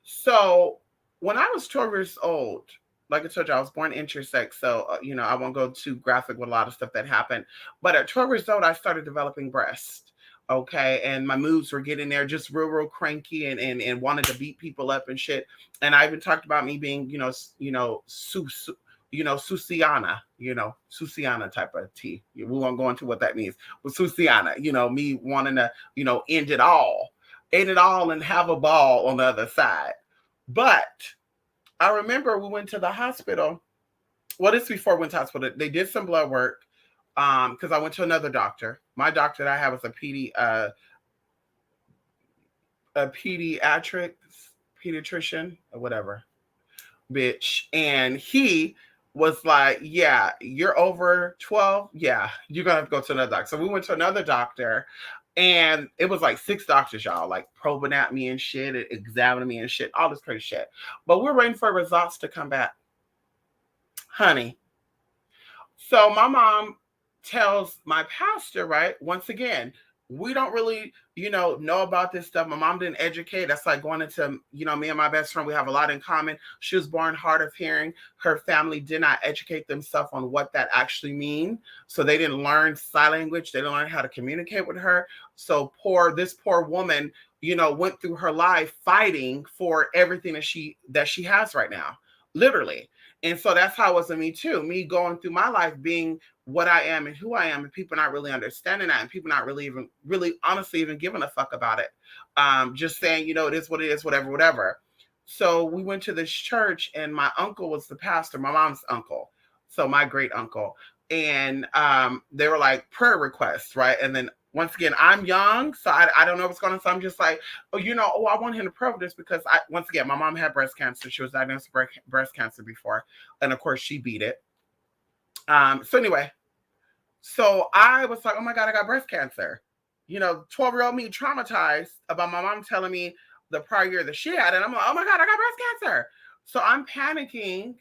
So when I was 12 years old, like I told you, I was born intersex. So, I won't go too graphic with a lot of stuff that happened. But at 12 years old, I started developing breast. Okay. And my moods were getting there just real cranky and wanted to beat people up and shit. And I even talked about me being, Susiana, Susiana type of tea. We won't go into what that means. But Susiana, me wanting to, end it all and have a ball on the other side. But I remember we went to the hospital. Well, this before we went to the hospital. They did some blood work because I went to another doctor. My doctor that I have was a pediatrician or whatever, bitch. And he was like, yeah, you're over 12. Yeah, you're going to have to go to another doctor. So we went to another doctor. And it was like 6 doctors, y'all, like probing at me and shit, examining me and shit, all this crazy shit. But we're waiting for results to come back. honey. So my mom tells my pastor, right? Once again, we don't really, know about this stuff. My mom didn't educate. That's like going into, me and my best friend, we have a lot in common. She was born hard of hearing. Her family did not educate themselves on what that actually means. So they didn't learn sign language. They didn't learn how to communicate with her. So this poor woman, went through her life fighting for everything that she has right now, literally. And so that's how it was with me too. Me going through my life being what I am and who I am, and people not really understanding that, and people not really even, really honestly even giving a fuck about it. Just saying, it is what it is, whatever, whatever. So we went to this church, and my uncle was the pastor, my mom's uncle. So my great uncle. And they were like prayer requests, right? And then once again, I'm young, so I don't know what's going on. So I'm just like, I want him to pray for this because once again, my mom had breast cancer. She was diagnosed with breast cancer before. And of course, she beat it. So anyway, so I was like, oh my God, I got breast cancer. 12-year-old me traumatized about my mom telling me the prior year that she had. And I'm like, oh my God, I got breast cancer. So I'm panicking.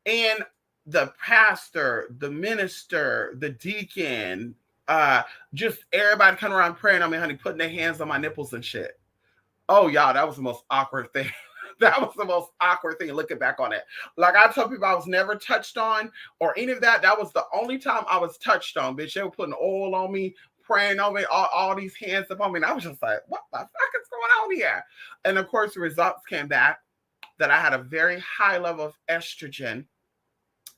And the pastor, the minister, the deacon, just everybody coming around praying on me, honey, putting their hands on my nipples and shit. Oh, y'all, that was the most awkward thing. That was the most awkward thing looking back on it. Like I told people I was never touched on or any of that. That was the only time I was touched on, bitch. They were putting oil on me, praying on me, all these hands upon me. And I was just like, what the fuck is going on here? And of course, the results came back that I had a very high level of estrogen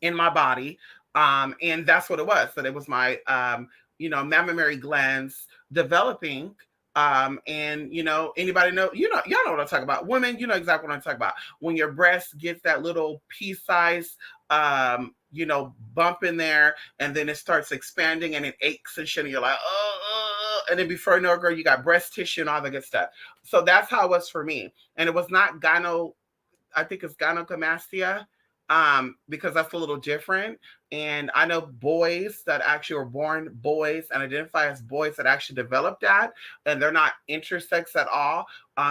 in my body. And that's what it was. So it was my, mammary glands developing. And anybody know, y'all know what I'm talking about. Women, you know exactly what I'm talking about. When your breast gets that little pea-size, bump in there, and then it starts expanding and it aches and shit, and you're like, and then before you know it, girl, you got breast tissue and all the good stuff. So that's how it was for me. And it was not I think it's gynecomastia, because that's a little different. And I know boys that actually were born boys and identify as boys that actually developed that, and they're not intersex at all.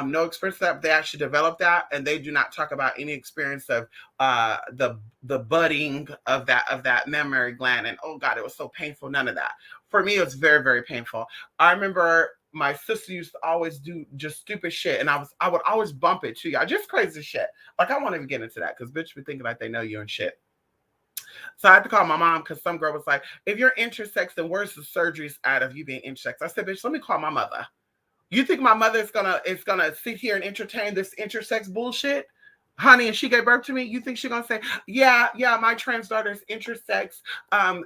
No experience that they actually developed that, and they do not talk about any experience of the budding of that mammary gland. And oh God, it was so painful. None of that. For me, it was very, very painful. I remember my sister used to always do just stupid shit, and I would always bump it to y'all, just crazy shit. Like I won't even get into that because bitch be thinking like they know you and shit. So I had to call my mom because some girl was like, "If you're intersex, then where's the surgeries out of you being intersex?" I said, "Bitch, let me call my mother. You think my mother is gonna sit here and entertain this intersex bullshit?" Honey, and she gave birth to me. You think she's gonna say, yeah, my trans daughter is intersex,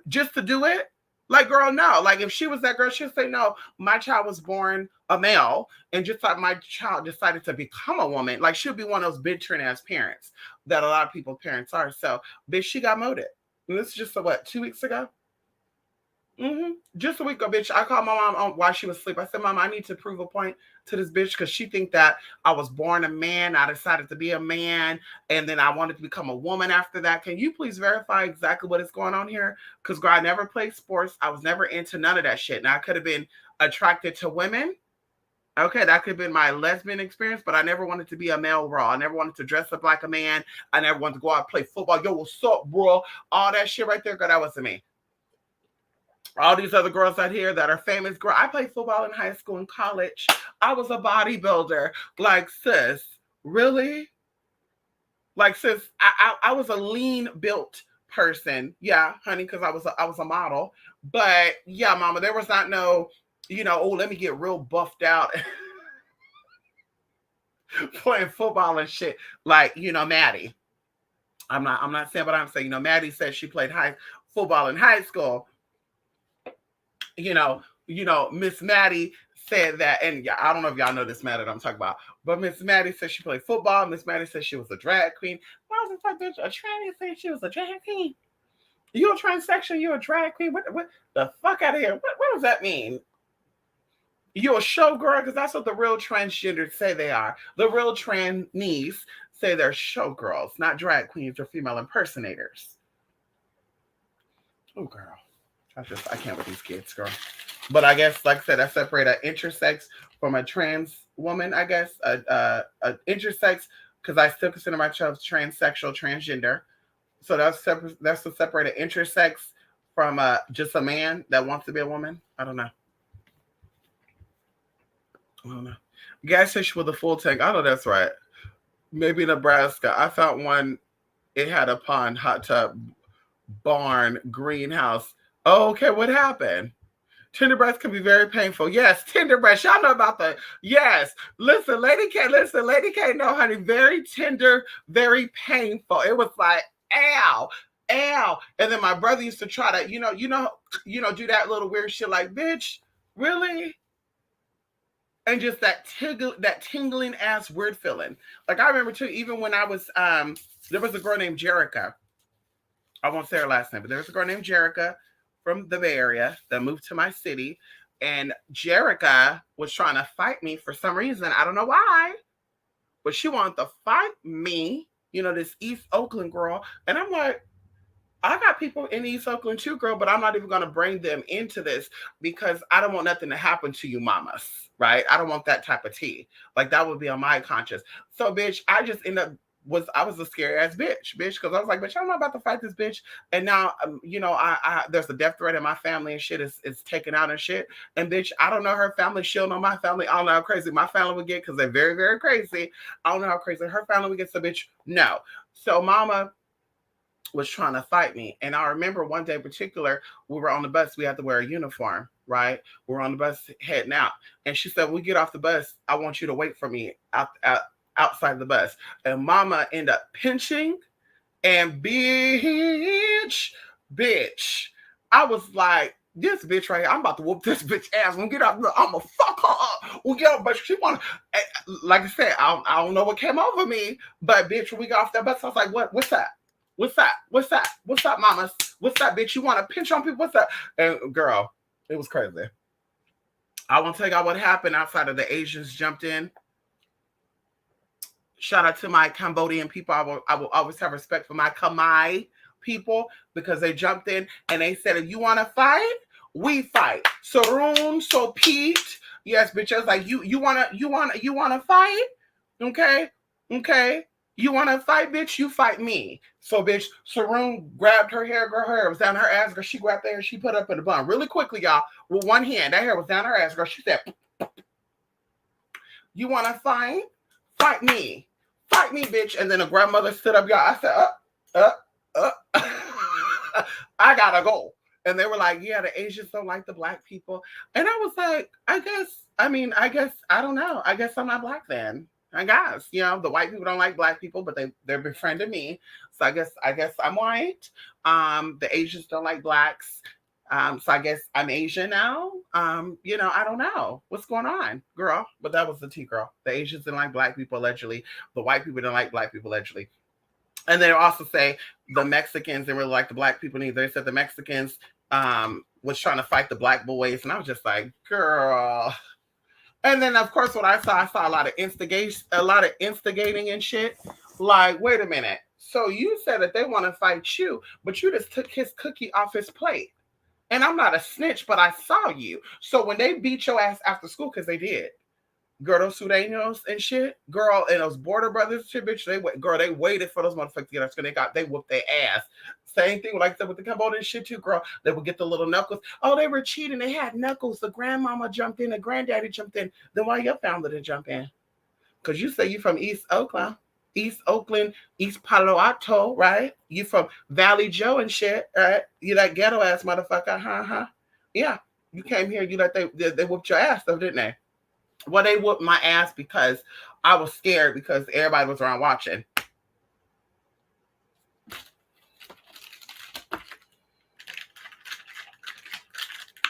just to do it? Like, girl, no. Like, if she was that girl, she'd say, no, my child was born a male, and just like my child decided to become a woman, like, she'll be one of those big trend ass parents that a lot of people's parents are. So, bitch, she got molded. And this is just, 2 weeks ago? Just a week ago, bitch. I called my mom while she was asleep. I said, Mom, I need to prove a point to this bitch because she think that I was born a man. I decided to be a man, and then I wanted to become a woman after that. Can you please verify exactly what is going on here? Because, girl, I never played sports. I was never into none of that shit. Now, I could have been attracted to women. Okay, that could have been my lesbian experience, but I never wanted to be a male raw. I never wanted to dress up like a man. I never wanted to go out and play football. Yo, what's up, bro? All that shit right there, girl, that wasn't me. All these other girls out here that are famous. Girl, I played football in high school and college. I was a bodybuilder. Like, sis, really? Like, sis, I was a lean built person. Yeah, honey, because I was a model. But yeah, mama, there was not no, let me get real buffed out playing football and shit. Like, Maddie. I'm not saying what I'm saying. Maddie said she played football in high school. Miss Maddie said that, and yeah, I don't know if y'all know this Maddie that I'm talking about, but Miss Maddie said she played football. Miss Maddie said she was a drag queen. I was like, bitch, a tranny said she was a drag queen. You a transsexual? You a drag queen? What the fuck out of here? What does that mean? You a showgirl? Because that's what the real transgenders say they are. The real trannies say they're showgirls, not drag queens or female impersonators. Oh, girl. I can't with these kids, girl. But I guess, like I said, I separate an intersex from a trans woman, I guess. A intersex, because I still consider myself transsexual, transgender. So that's separate. That's to separate an intersex from just a man that wants to be a woman. I don't know. I don't know. Gas station with a full tank. I know that's right. Maybe Nebraska. I found one. It had a pond, hot tub, barn, greenhouse. Oh, okay, what happened? Tender breasts can be very painful. Yes, tender breasts. Y'all know about the yes. Listen, Lady K. Listen, Lady K. No, honey, very tender, very painful. It was like, ow, ow. And then my brother used to try to, do that little weird shit. Like, bitch, really? And just that tingling ass weird feeling. Like I remember too, even when I was there was a girl named Jerica. I won't say her last name, but there was a girl named Jerica from the Bay Area that moved to my city. And Jerica was trying to fight me for some reason. I don't know why, but she wanted to fight me, this East Oakland girl. And I'm like, I got people in East Oakland too, girl, but I'm not even going to bring them into this because I don't want nothing to happen to you mamas, right? I don't want that type of tea. Like that would be on my conscience. So, bitch, I just end up I was a scary ass bitch, because I was like, bitch, I'm not about to fight this bitch. And now, I there's a death threat in my family and shit is taken out and shit. And bitch, I don't know her family. She'll know my family. I don't know how crazy my family would get because they're very, very crazy. I don't know how crazy her family would get. So, bitch, no. So, mama was trying to fight me. And I remember one day in particular, we were on the bus. We had to wear a uniform, right? We're on the bus heading out. And she said, when we get off the bus, I want you to wait for me outside the bus. And mama ended up pinching and bitch. I was like, this bitch right here, I'm about to whoop this bitch ass. When we get out, I'm gonna fuck her up. We'll get up, but she wanna, like I said, I don't know what came over me, but bitch, when we got off that bus, I was like, what's that? What's that? What's that? What's up, mamas? What's that, bitch? You want to pinch on people? What's that? And girl, it was crazy. I won't tell you what happened outside of the Asians jumped in. Shout out to my Cambodian people. I will always have respect for my Khmer people because they jumped in and they said, if you want to fight, we fight. Saroon, so Pete. Yes, bitch. I was like, you wanna fight? Okay. You want to fight, bitch? You fight me. So, bitch, Saroon grabbed her hair, girl. Her hair was down her ass, girl. She grabbed the hair, she put up in a bun really quickly, y'all, with one hand. That hair was down her ass, girl. She said, you want to fight? Fight me. Fight me, bitch. And then the grandmother stood up, y'all. I said, I gotta go. And they were like, yeah, the Asians don't like the black people. And I was like, I guess, I don't know. I guess I'm not black then. I guess, the white people don't like black people, but they're befriending me. So I guess I'm white. The Asians don't like blacks. So I guess I'm Asian now. I don't know what's going on, girl. But that was the tea, girl. The Asians didn't like black people allegedly. The white people didn't like black people allegedly. And they also say the Mexicans didn't really like the black people neither. They said the Mexicans was trying to fight the black boys, and I was just like, girl. And then, of course, what I saw a lot of instigating and shit. Like, wait a minute. So you said that they want to fight you, but you just took his cookie off his plate. And I'm not a snitch, but I saw you. So when they beat your ass after school, because they did, girl, those Sudanos and shit, girl, and those border brothers, shit, bitch, they waited for those motherfuckers to get us, because they whooped their ass. Same thing like that with the Cambodian shit too, girl. They would get the little knuckles. Oh, they were cheating. They had knuckles. The grandmama jumped in. The granddaddy jumped in. Then why your family didn't jump in? Because you say you from East Oakland, East Palo Alto, right? You from Valley Joe and shit, right? You that ghetto ass motherfucker, huh? Yeah, you came here. You let they whooped your ass though, didn't they? Well, they whooped my ass because I was scared because everybody was around watching.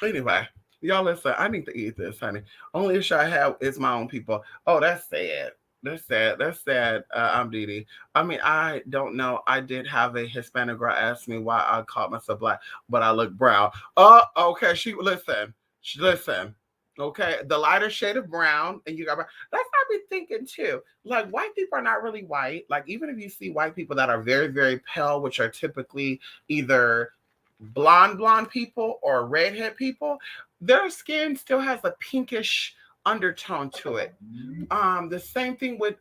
Anyway, y'all listen, I need to eat this, honey. Only issue I have is my own people. Oh, that's sad. That's sad. I'm Dee Dee. I mean, I don't know. I did have a Hispanic girl ask me why I called myself black, but I look brown. Oh, okay. Listen. Okay, the lighter shade of brown, and you got brown. That's what I've been thinking too. Like, white people are not really white. Like, even if you see white people that are very, very pale, which are typically either blonde people or redhead people, their skin still has a pinkish undertone to it. The same thing with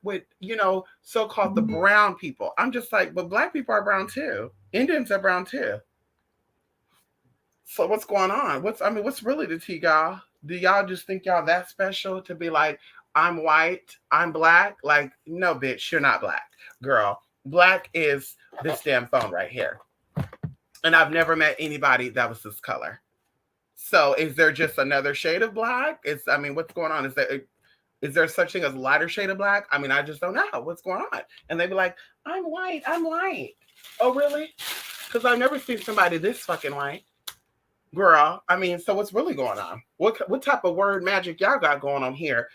so-called the brown people. I'm just like, but black people are brown too. Indians are brown too. So what's going on? What's really the tea, y'all? Do y'all just think y'all that special to be like, I'm white, I'm black? Like, no, bitch, you're not black, girl. Black is this damn phone right here. And I've never met anybody that was this color. So is there just another shade of black? What's going on? Is there such thing as lighter shade of black? I just don't know what's going on. And they'd be like, I'm white, I'm white. Oh, really? Because I've never seen somebody this fucking white. Girl, so what's really going on? What type of word magic y'all got going on here?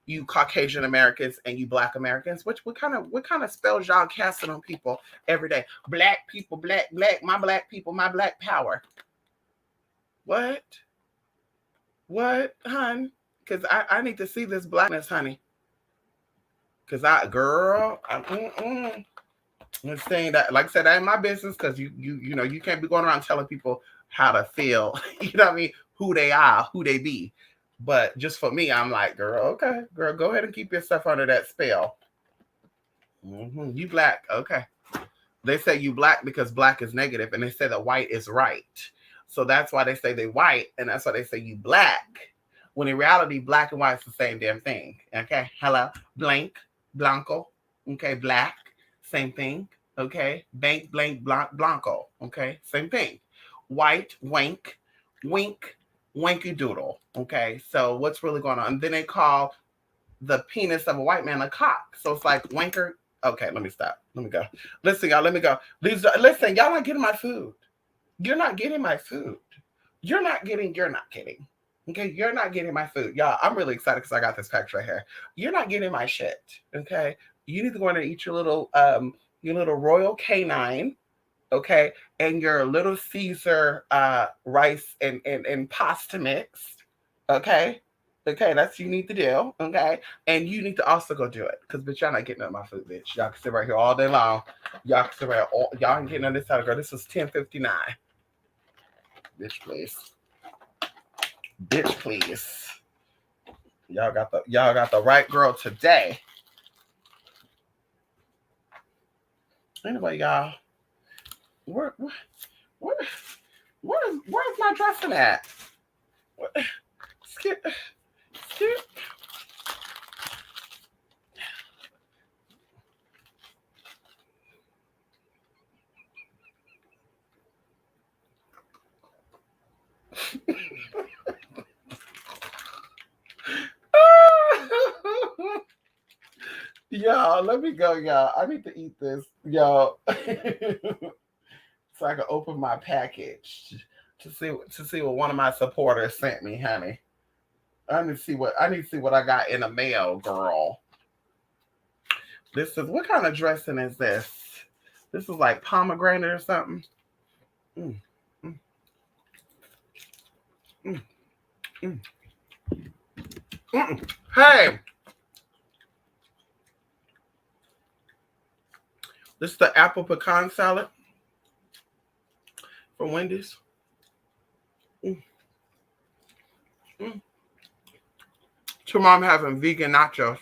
You Caucasian Americans and you Black Americans. What kind of spells y'all casting on people every day? Black people, black, my black people, my black power. What? What, hun? Because I need to see this blackness, honey. Because I'm saying that, like I said, that ain't my business. Because you can't be going around telling people how to feel. You know what I mean? Who they are, who they be. But just for me, I'm like, girl, okay, girl, go ahead and keep yourself under that spell. You black, okay. They say you black because black is negative, and they say that white is right. So that's why they say they white, and that's why they say you black. When in reality, black and white is the same damn thing. Okay, hello, blanco. Okay, black, same thing. Okay, blank, blanco. Okay, same thing. White, wink, wanky doodle. Okay, so what's really going on? And then they call the penis of a white man a cock. So it's like wanker. Okay, let me stop. Let me go. Listen, y'all, let me go. Listen, y'all not getting my food. You're not getting my food. You're not getting. Okay, you're not getting my food. Y'all, I'm really excited because I got this package right here. You're not getting my shit. Okay. You need to go in and eat your little Royal Canine, okay, and your Little Caesar rice and pasta mix. Okay. Okay, that's what you need to do. Okay. And you need to also go do it. Because bitch, y'all not getting none of my food, bitch. Y'all can sit right here all day long. Y'all can sit right here y'all ain't getting on this side, girl. This was 10:59. Bitch, please. Bitch, please. Y'all got the right girl today. Anyway, y'all, where's my dressing at? Skip. Y'all, let me go, y'all. I need to eat this, y'all, so I can open my package to see what one of my supporters sent me, honey. I need to see what I got in the mail, girl. This is what kind of dressing is this? This is like pomegranate or something. Mm, mm, mm, mm, Hey, this is the apple pecan salad from Wendy's. Mm, mm. Tomorrow I'm having vegan nachos.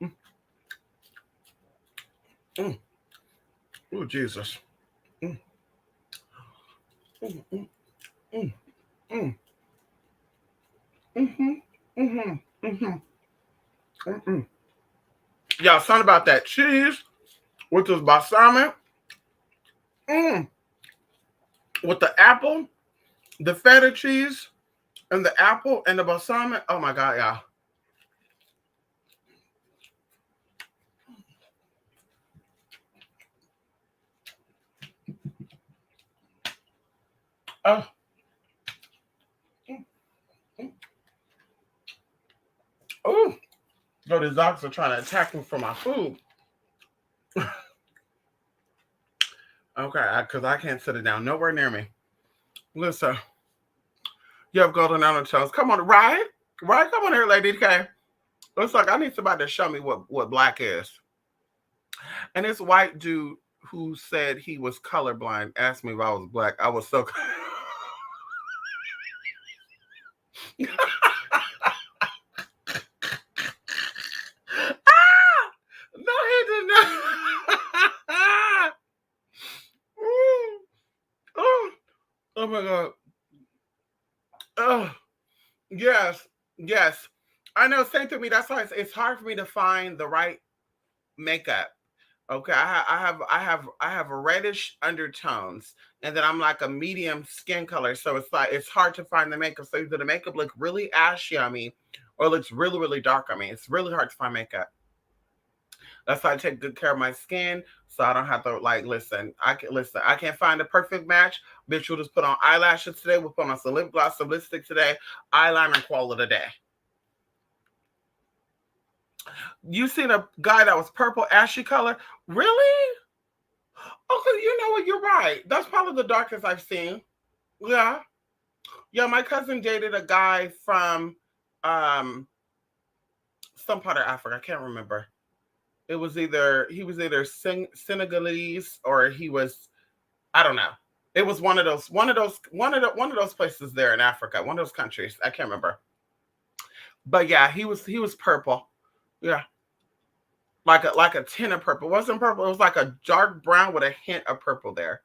Mm, mm. Oh, Jesus. Mm, mm, mm, mm, mm. Mm-hmm. Mm-hmm. Mm-hmm. Mm-hmm. Y'all, something about that cheese with this balsamic. Mm. With the apple, the feta cheese, and the apple and the balsamic. Oh my God, y'all. Oh. Oh. So these dogs are trying to attack me for my food. Okay, because I can't sit it down nowhere near me. Listen, you have golden almond toast. Come on, right? Right? Come on here, Lady K. Looks like I need somebody to show me what black is. And this white dude who said he was colorblind asked me if I was black. I was so Yes, yes. I know. Same to me. That's why it's hard for me to find the right makeup. Okay, I have reddish undertones, and then I'm like a medium skin color, so it's like it's hard to find the makeup. So either the makeup look really ashy on me, or it looks really really dark on me. It's really hard to find makeup. That's why I take good care of my skin, so I don't have to like listen. I can listen. I can't find a perfect match. Bitch, we'll just put on eyelashes today. We'll put on some lip gloss, some lipstick today, eyeliner, and call it a day. You seen a guy that was purple ashy color? Really? Okay, you know what? You're right. That's probably the darkest I've seen. Yeah. Yeah, my cousin dated a guy from um some part of Africa. I can't remember. It was either he was either Senegalese or he was I don't know. It was one of those places there in Africa, one of those countries. I can't remember. But yeah, he was purple. Yeah. Like a tint of purple. It wasn't purple, it was like a dark brown with a hint of purple there.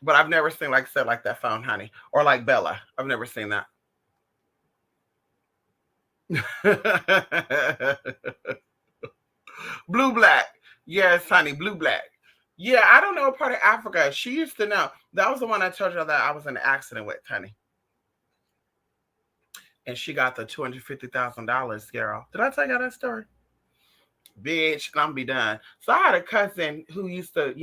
But I've never seen like I said like that found honey or like Bella. I've never seen that. Blue black. Yes, honey, blue black. Yeah, I don't know what part of Africa. She used to know. That was the one I told you that I was in an accident with, honey. And she got the $250,000, girl. Did I tell you that story? Bitch, and I'm be done. So I had a cousin who used to,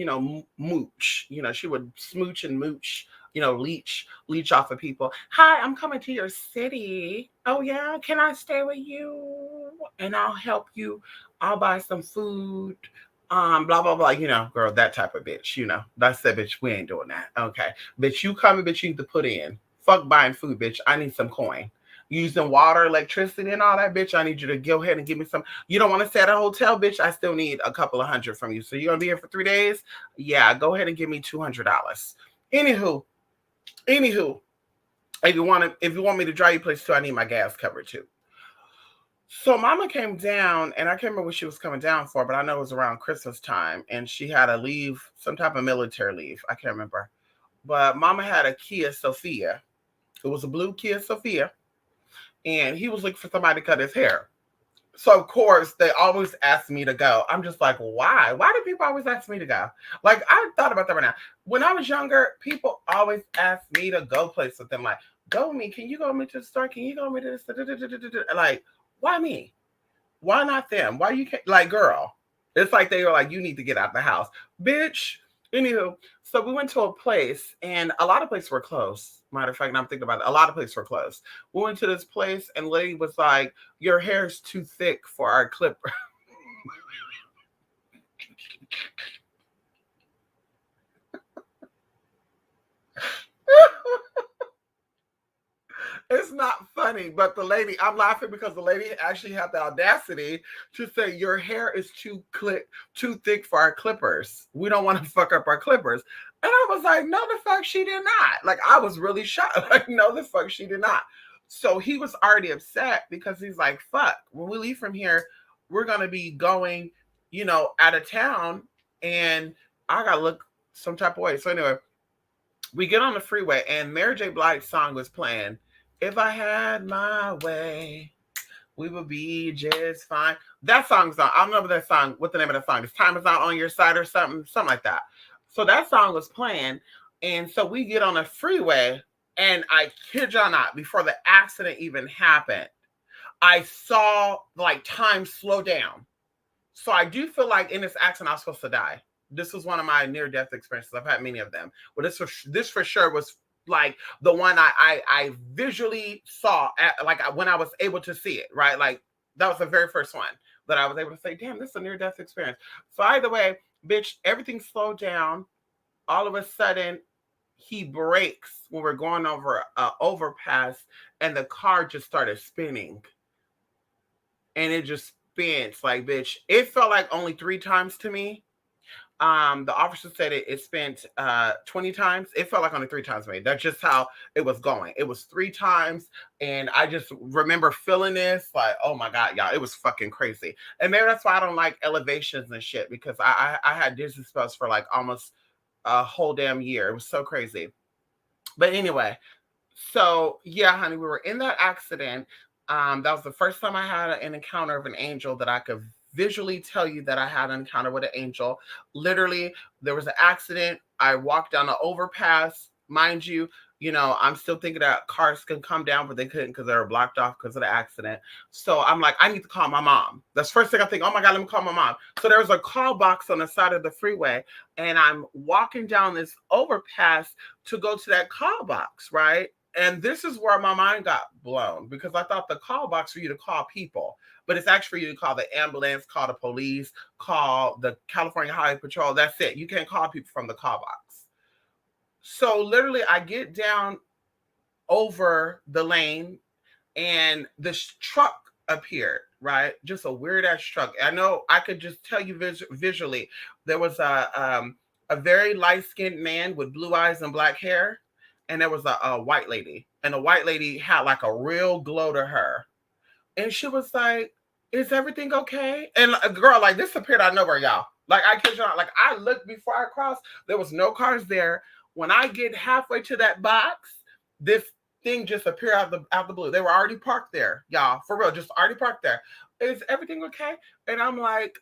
mooch. She would smooch and mooch, leech off of people. Hi, I'm coming to your city. Oh yeah, can I stay with you? And I'll help you. I'll buy some food. Blah blah blah. Girl, that type of bitch. That's that bitch. We ain't doing that. Okay, bitch, you coming? Bitch, you need to put in. Fuck buying food, bitch. I need some coin using water, electricity, and all that, bitch. I need you to go ahead and give me some. You don't want to stay at a hotel, bitch. I still need a couple of hundred from you. So you're gonna be here for 3 days? Yeah, go ahead and give me $200. Anywho, anywho, if you want me to drive you places too, I need my gas covered too. So mama came down, and I can't remember what she was coming down for, but I know it was around Christmas time, and she had to leave some type of military leave. I can't remember. But mama had a Kia Sophia. It was a blue Kia Sophia, and he was looking for somebody to cut his hair. So of course they always ask me to go. I'm just like, why? Why do people always ask me to go? Like I thought about that right now. When I was younger, people always asked me to go places with them. Like, go with me. Can you go with me to the store? Can you go with me to this? Like, why me? Why not them? Why you can't? Like, girl, it's like they were like, you need to get out the house, bitch. Anywho, so we went to a place, and a lot of places were closed. Matter of fact, I'm thinking about it. A lot of places were closed. We went to this place, and the lady was like, "Your hair's too thick for our clipper." It's not funny, but I'm laughing because the lady actually had the audacity to say your hair is too thick for our clippers. We don't want to fuck up our clippers. And I was like, no, the fuck she did not. Like I was really shocked. Like, no, the fuck she did not. So he was already upset because he's like, fuck, when we leave from here, we're gonna be going, out of town, and I gotta look some type of way. So anyway, we get on the freeway, and Mary J. Blige's song was playing. If I had my way, we would be just fine. That song's on. I don't remember that song. What the name of that song? This time is not on your side or something like that. So that song was playing, and so we get on the freeway, and I kid y'all not, before the accident even happened, I saw like time slow down. So I do feel like in this accident I was supposed to die. This was one of my near death experiences. I've had many of them. But this for sure was like the one I visually saw like when I was able to see it, right? Like that was the very first one that I was able to say, damn, this is a near death experience. So either way, bitch, everything slowed down. All of a sudden, he brakes when we're going over an overpass, and the car just started spinning, and it just spins like, bitch. It felt like only 3 times to me. The officer said it spent 20 times. It felt like only 3 times to me. That's just how it was going. It was 3 times, and I just remember feeling this like, oh my god, y'all, it was fucking crazy. And maybe that's why I don't like elevations and shit, because I had dizzy spells for like almost a whole damn year. It was so crazy. But anyway, So yeah, honey, we were in that accident. That was the first time I had an encounter of an angel that I could visually tell you that I had an encounter with an angel. Literally, there was an accident. I walked down the overpass. Mind you, I'm still thinking that cars can come down, but they couldn't because they were blocked off because of the accident. So I'm like, I need to call my mom. That's the first thing I think. Oh my God, let me call my mom. So there was a call box on the side of the freeway, and I'm walking down this overpass to go to that call box, right? And this is where my mind got blown because I thought the call box for you to call people, but it's actually for you to call the ambulance, call the police, call the California Highway Patrol. That's it. You can't call people from the call box. So literally, I get down over the lane and this truck appeared, right? Just a weird ass truck. I know I could just tell you visually. There was a very light skinned man with blue eyes and black hair, and there was a white lady, and the white lady had like a real glow to her, and she was like, "Is everything okay?" And a girl like this appeared out of nowhere, y'all. Like I kid you not, like I looked before I crossed. There was no cars there. When I get halfway to that box, this thing just appeared out the blue. They were already parked there, y'all. For real, just already parked there. Is everything okay? And I'm like,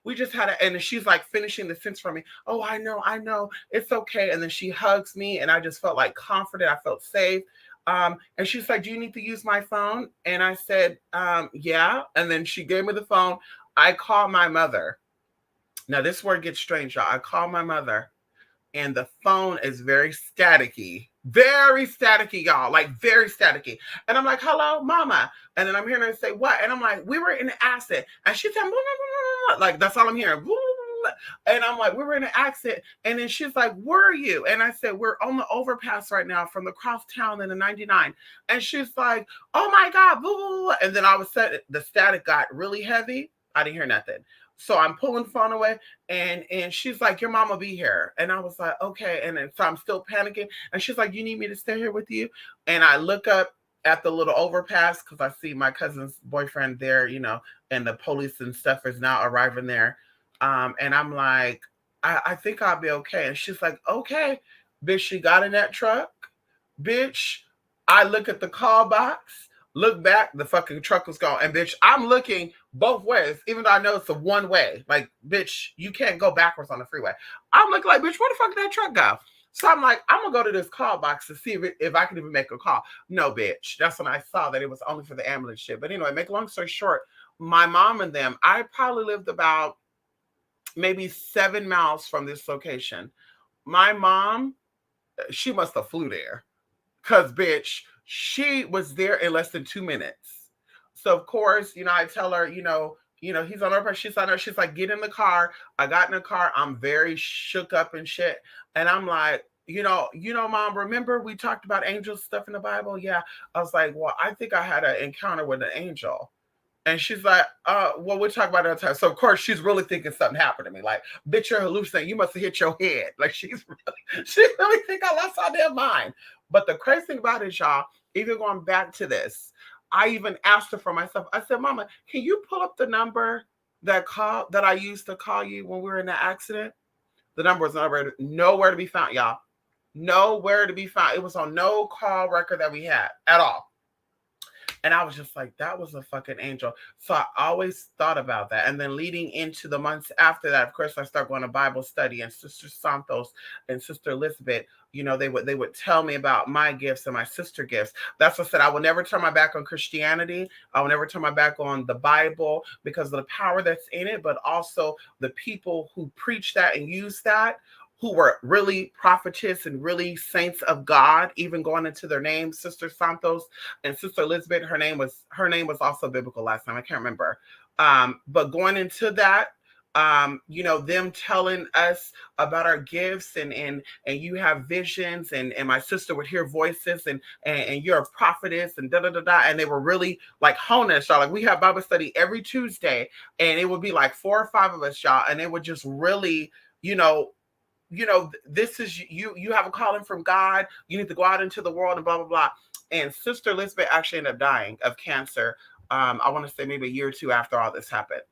we just had a, and she's like finishing the sentence for me. Oh, I know, it's okay. And then she hugs me, and I just felt like confident. I felt safe. And she's like, "Do you need to use my phone?" And I said, "Yeah." And then she gave me the phone. I called my mother. Now, this word gets strange, y'all. I called my mother, and the phone is very staticky, y'all, like very staticky. And I'm like, "Hello, mama." And then I'm hearing her say, "What?" And I'm like, "We were in an accident." And she said, "Blah, blah, blah, blah." Like, that's all I'm hearing. Blah, blah, blah. And I'm like, "We were in an accident." And then she's like, "Where are you?" And I said, "We're on the overpass right now from the crosstown in the 99." And she's like, "Oh my God." Blah, blah, blah. And then all of a sudden, the static got really heavy. I didn't hear nothing. So I'm pulling the phone away, and she's like, "Your mom will be here." And I was like, "Okay." And then so I'm still panicking, and she's like, "You need me to stay here with you?" And I look up at the little overpass because I see my cousin's boyfriend there, and the police and stuff is now arriving there. And I'm like, I think I'll be okay. And she's like, "Okay." Bitch, she got in that truck. Bitch, I look at the call box, look back, the fucking truck was gone. And bitch, I'm looking both ways, even though I know it's a one way. Like, bitch, you can't go backwards on the freeway. I'm looking like, bitch, where the fuck did that truck go? So I'm like, I'm gonna go to this call box to see if I can even make a call. No, bitch. That's when I saw that it was only for the ambulance shit. But anyway, make a long story short, my mom and them, I probably lived about maybe 7 miles from this location. My mom, she must have flew there. Cause bitch, she was there in less than 2 minutes. So of course, I tell her, he's on her part. She's on her. She's like, "Get in the car." I got in the car. I'm very shook up and shit. And I'm like, Mom, remember we talked about angels stuff in the Bible? Yeah. I was like, well, I think I had an encounter with an angel. And she's like, well, we'll talk about it another time. So of course she's really thinking something happened to me. Like, bitch, you're hallucinating. You must have hit your head. Like she really think I lost my damn mind. But the crazy thing about it, y'all, even going back to this, I even asked her for myself. I said, "Mama, can you pull up the number that I used to call you when we were in the accident?" The number was nowhere to be found, y'all. Nowhere to be found. It was on no call record that we had at all. And I was just like, that was a fucking angel. So I always thought about that. And then leading into the months after that, of course, I started going to Bible study, and Sister Santos and Sister Elizabeth, they would tell me about my gifts and my sister gifts. That's what I said. I will never turn my back on Christianity. I will never turn my back on the Bible because of the power that's in it, but also the people who preach that and use that, who were really prophetess and really saints of God, even going into their names. Sister Santos and Sister Elizabeth, her name was also biblical last time. I can't remember. But going into that, them telling us about our gifts, and you have visions, and my sister would hear voices, and you're a prophetess, and da da da da. And they were really like honing us, y'all. Like, we have Bible study every Tuesday, and it would be like 4 or 5 of us, y'all, and they would just really, this is you have a calling from God. You need to go out into the world and blah, blah, blah. And Sister Elizabeth actually ended up dying of cancer. I want to say maybe a year or two after all this happened.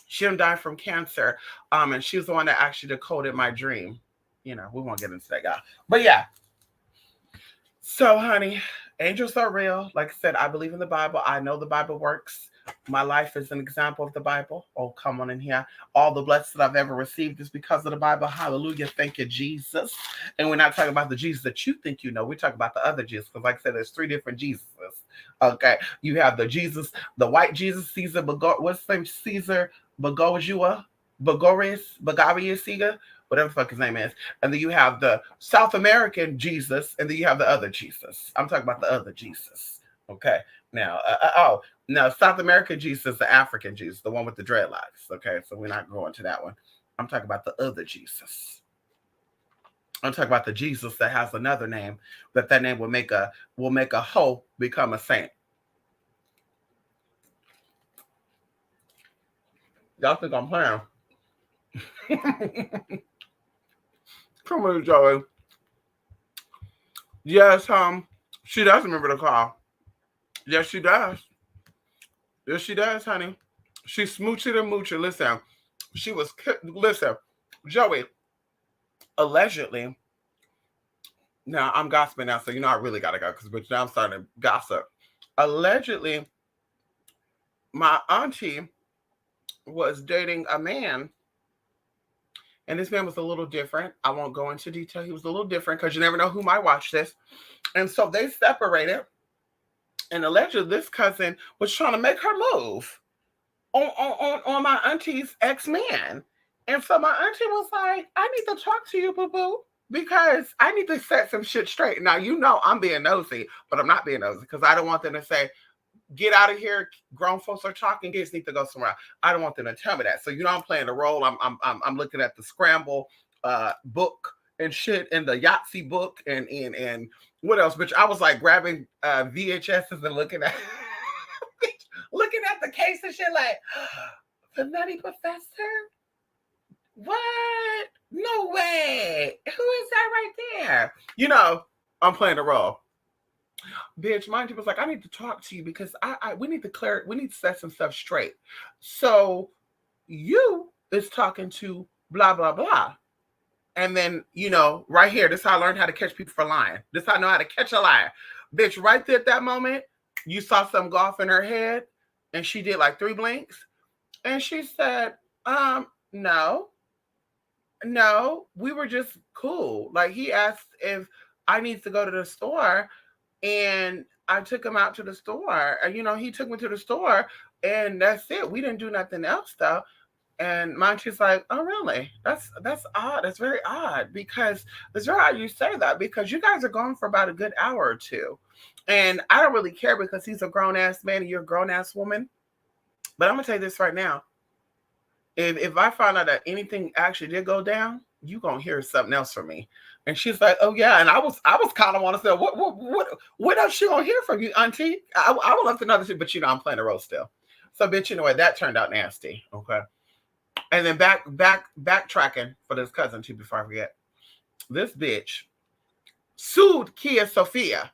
She didn't die from cancer. And she was the one that actually decoded my dream. We won't get into that, guy. But yeah. So, honey, angels are real. Like I said, I believe in the Bible. I know the Bible works. My life is an example of the Bible. Oh, come on in here. All the blessings that I've ever received is because of the Bible. Hallelujah. Thank you, Jesus. And we're not talking about the Jesus that you think you know. We're talking about the other Jesus. Because, like I said, there's three different Jesuses. Okay. You have the Jesus, the white Jesus, Caesar, what's the name? Caesar Bagojua, Bagarius Caesar, whatever the fuck his name is. And then you have the South American Jesus, and then you have the other Jesus. I'm talking about the other Jesus. Okay. Now, now South American Jesus, the African Jesus, the one with the dreadlocks. Okay, so we're not going to that one. I'm talking about the other Jesus. I'm talking about the Jesus that has another name. That name will make a hoe become a saint. Y'all think I'm playing? Come on, Joey. Yes, she does remember the call. Yes, she does. Yes, she does, honey. She smooching and mooching. Listen, listen, Joey, allegedly, now I'm gossiping now, so you know I really gotta go because now I'm starting to gossip. Allegedly, my auntie was dating a man, and this man was a little different. I won't go into detail. He was a little different because you never know who might watch this. And so they separated, and allegedly this cousin was trying to make her move on my auntie's ex-man. And so my auntie was like, I need to talk to you, boo-boo, because I need to set some shit straight. Now, you know I'm being nosy, but I'm not being nosy because I don't want them to say, get out of here. Grown folks are talking. Kids need to go somewhere. I don't want them to tell me that. So you know I'm playing the role. I'm looking at the Scramble book and shit, and the Yahtzee book, and what else? Bitch, I was like grabbing VHSs and looking at looking at the case and shit like, the Nutty Professor? What? No way. Who is that right there? You know, I'm playing the role. Bitch, mind you was like, I need to talk to you because we need to set some stuff straight. So you is talking to blah blah blah. And then, you know, right here, this is how I learned how to catch people for lying. This is how I know how to catch a liar. Bitch, right there at that moment, you saw some golf in her head, and she did like 3 blinks. And she said, no, we were just cool. Like, he asked if I need to go to the store, and I took him out to the store. And, you know, he took me to the store, and that's it. We didn't do nothing else, though. And she's like, oh, really? That's odd. That's very odd because it's very odd you say that because you guys are gone for about a good hour or two. And I don't really care because he's a grown ass man and you're a grown ass woman. But I'm going to tell you this right now. If I find out that anything actually did go down, you going to hear something else from me. And she's like, oh, yeah. And I was kind of want to say, what else she going to hear from you, auntie? I would love to know this, but you know, I'm playing a role still. So, bitch, you know what? That turned out nasty. Okay. And then backtracking for this cousin too, before I forget. This bitch sued Kia Sophia.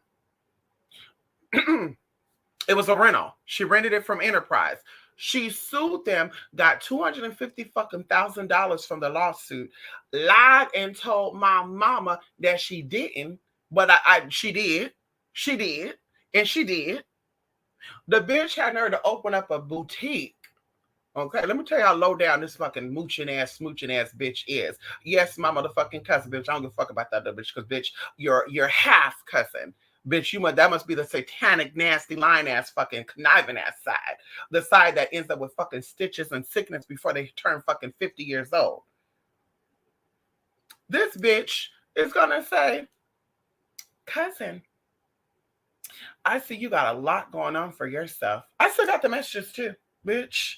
It was a rental. She rented it from Enterprise. She sued them, got $250,000 from the lawsuit, lied and told my mama that she didn't, but she did. She did. And she did. The bitch had her to open up a boutique. Okay, let me tell you how low down this fucking smooching ass bitch is. Yes, my motherfucking cousin, bitch. I don't give a fuck about that bitch, because bitch, you're half cousin. Bitch, that must be the satanic, nasty, lying ass, fucking conniving ass side. The side that ends up with fucking stitches and sickness before they turn fucking 50 years old. This bitch is gonna say, cousin, I see you got a lot going on for yourself. I still got the messages too. Bitch,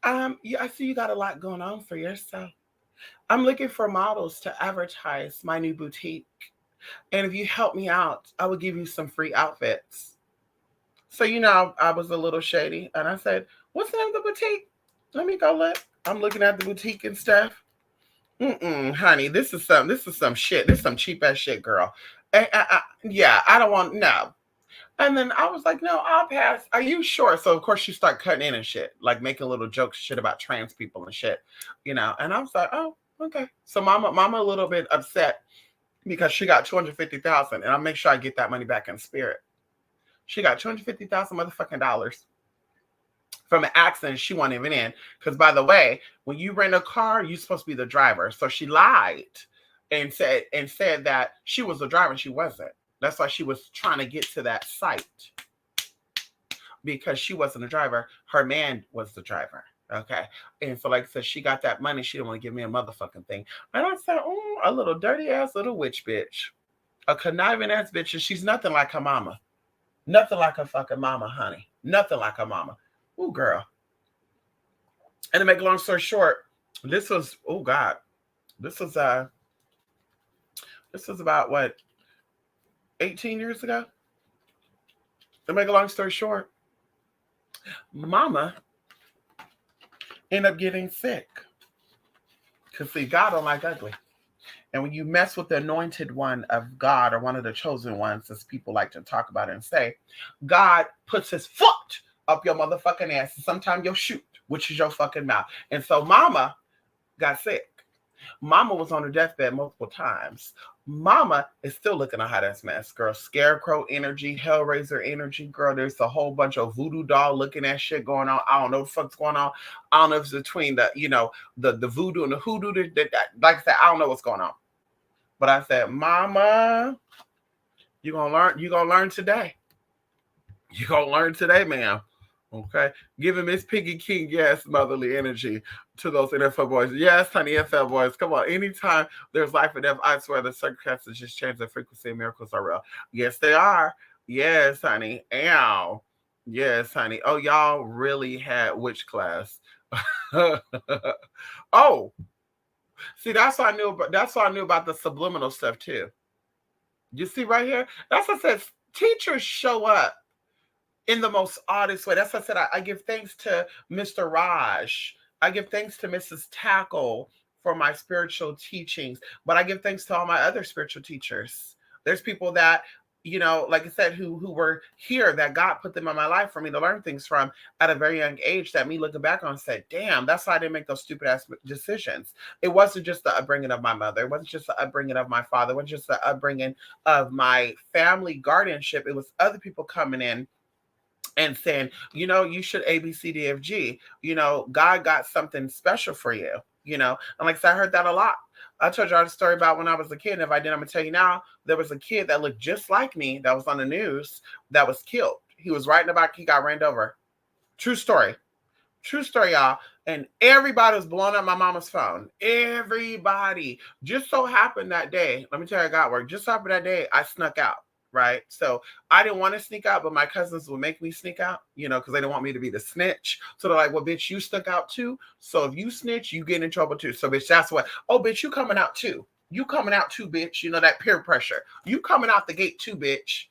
yeah, I see you got a lot going on for yourself. I'm looking for models to advertise my new boutique. And if you help me out, I will give you some free outfits. So, you know, I was a little shady. And I said, what's the name of the boutique? Let me go look. I'm looking at the boutique and stuff. Honey, this is some shit. This is some cheap ass shit, girl. Yeah, I don't want, no. And then I was like, no, I'll pass. Are you sure? So, of course, she started cutting in and shit, like making little jokes, shit about trans people and shit, you know. And I was like, oh, okay. So, mama a little bit upset. because she got 250,000, and I'll make sure I get that money back in spirit. She got 250,000 motherfucking dollars from an accident she wasn't even in. Because by the way, when you rent a car, you're supposed to be the driver. So she lied and said that she was the driver and she wasn't. That's why she was trying to get to that site, because she wasn't a driver. Her man was the driver. Okay. And so, like I said, she got that money. She didn't want to give me a motherfucking thing. And I said, oh, a little dirty ass little witch bitch. A conniving ass bitch. And she's nothing like her mama. Nothing like her fucking mama, honey. Nothing like her mama. Ooh, girl. And to make a long story short, this was, oh God. This was about what, 18 years ago? To make a long story short, mama ended up getting sick. Because see, God don't like ugly. And when you mess with the anointed one of God, or one of the chosen ones, as people like to talk about it and say, God puts his foot up your motherfucking ass. And sometimes you'll shoot, which is your fucking mouth. And so mama got sick. Mama was on her deathbed multiple times. Mama is still looking a hot ass mess, girl. Scarecrow energy, Hellraiser energy, girl. There's a whole bunch of voodoo doll looking at shit going on. I don't know what the fuck's going on. I don't know if it's between the, the voodoo and the hoodoo. Like I said, I don't know what's going on. But I said, Mama, you're gonna learn today. You're gonna learn today, ma'am. Okay, giving Miss Piggy King, yes, motherly energy to those NFL boys. Yes, honey, NFL boys. Come on, anytime there's life and death, I swear the circumstances just change the frequency and miracles are real. Yes, they are. Yes, honey. Ow. Yes, honey. Oh, y'all really had which class? Oh, see, that's what I knew about the subliminal stuff too. You see right here? That's what I said. Teachers show up in the most oddest way. That's what I said. I give thanks to Mr. Raj. I give thanks to Mrs. Tackle for my spiritual teachings, but I give thanks to all my other spiritual teachers. There's people that, like I said, who were here, that God put them in my life for me to learn things from at a very young age, that me looking back on said, damn, that's why I didn't make those stupid ass decisions. It wasn't just the upbringing of my mother. It wasn't just the upbringing of my father. It wasn't just the upbringing of my family guardianship. It was other people coming in and saying, you should A, B, C, D, F, G. God got something special for you. And like I said, I heard that a lot. I told y'all the story about when I was a kid. And if I didn't, I'm going to tell you now, there was a kid that looked just like me that was on the news that was killed. He was riding a bike. He got ran over. True story. True story, y'all. And everybody was blowing up my mama's phone. Everybody. Just so happened that day, let me tell you how God worked. Just so happened that day, I snuck out. Right. So I didn't want to sneak out, but my cousins would make me sneak out, because they didn't want me to be the snitch. So they're like, well, bitch, you stuck out too. So if you snitch, you get in trouble too. So bitch, that's what, oh, bitch, you coming out too. You coming out too, bitch. That peer pressure. You coming out the gate too, bitch.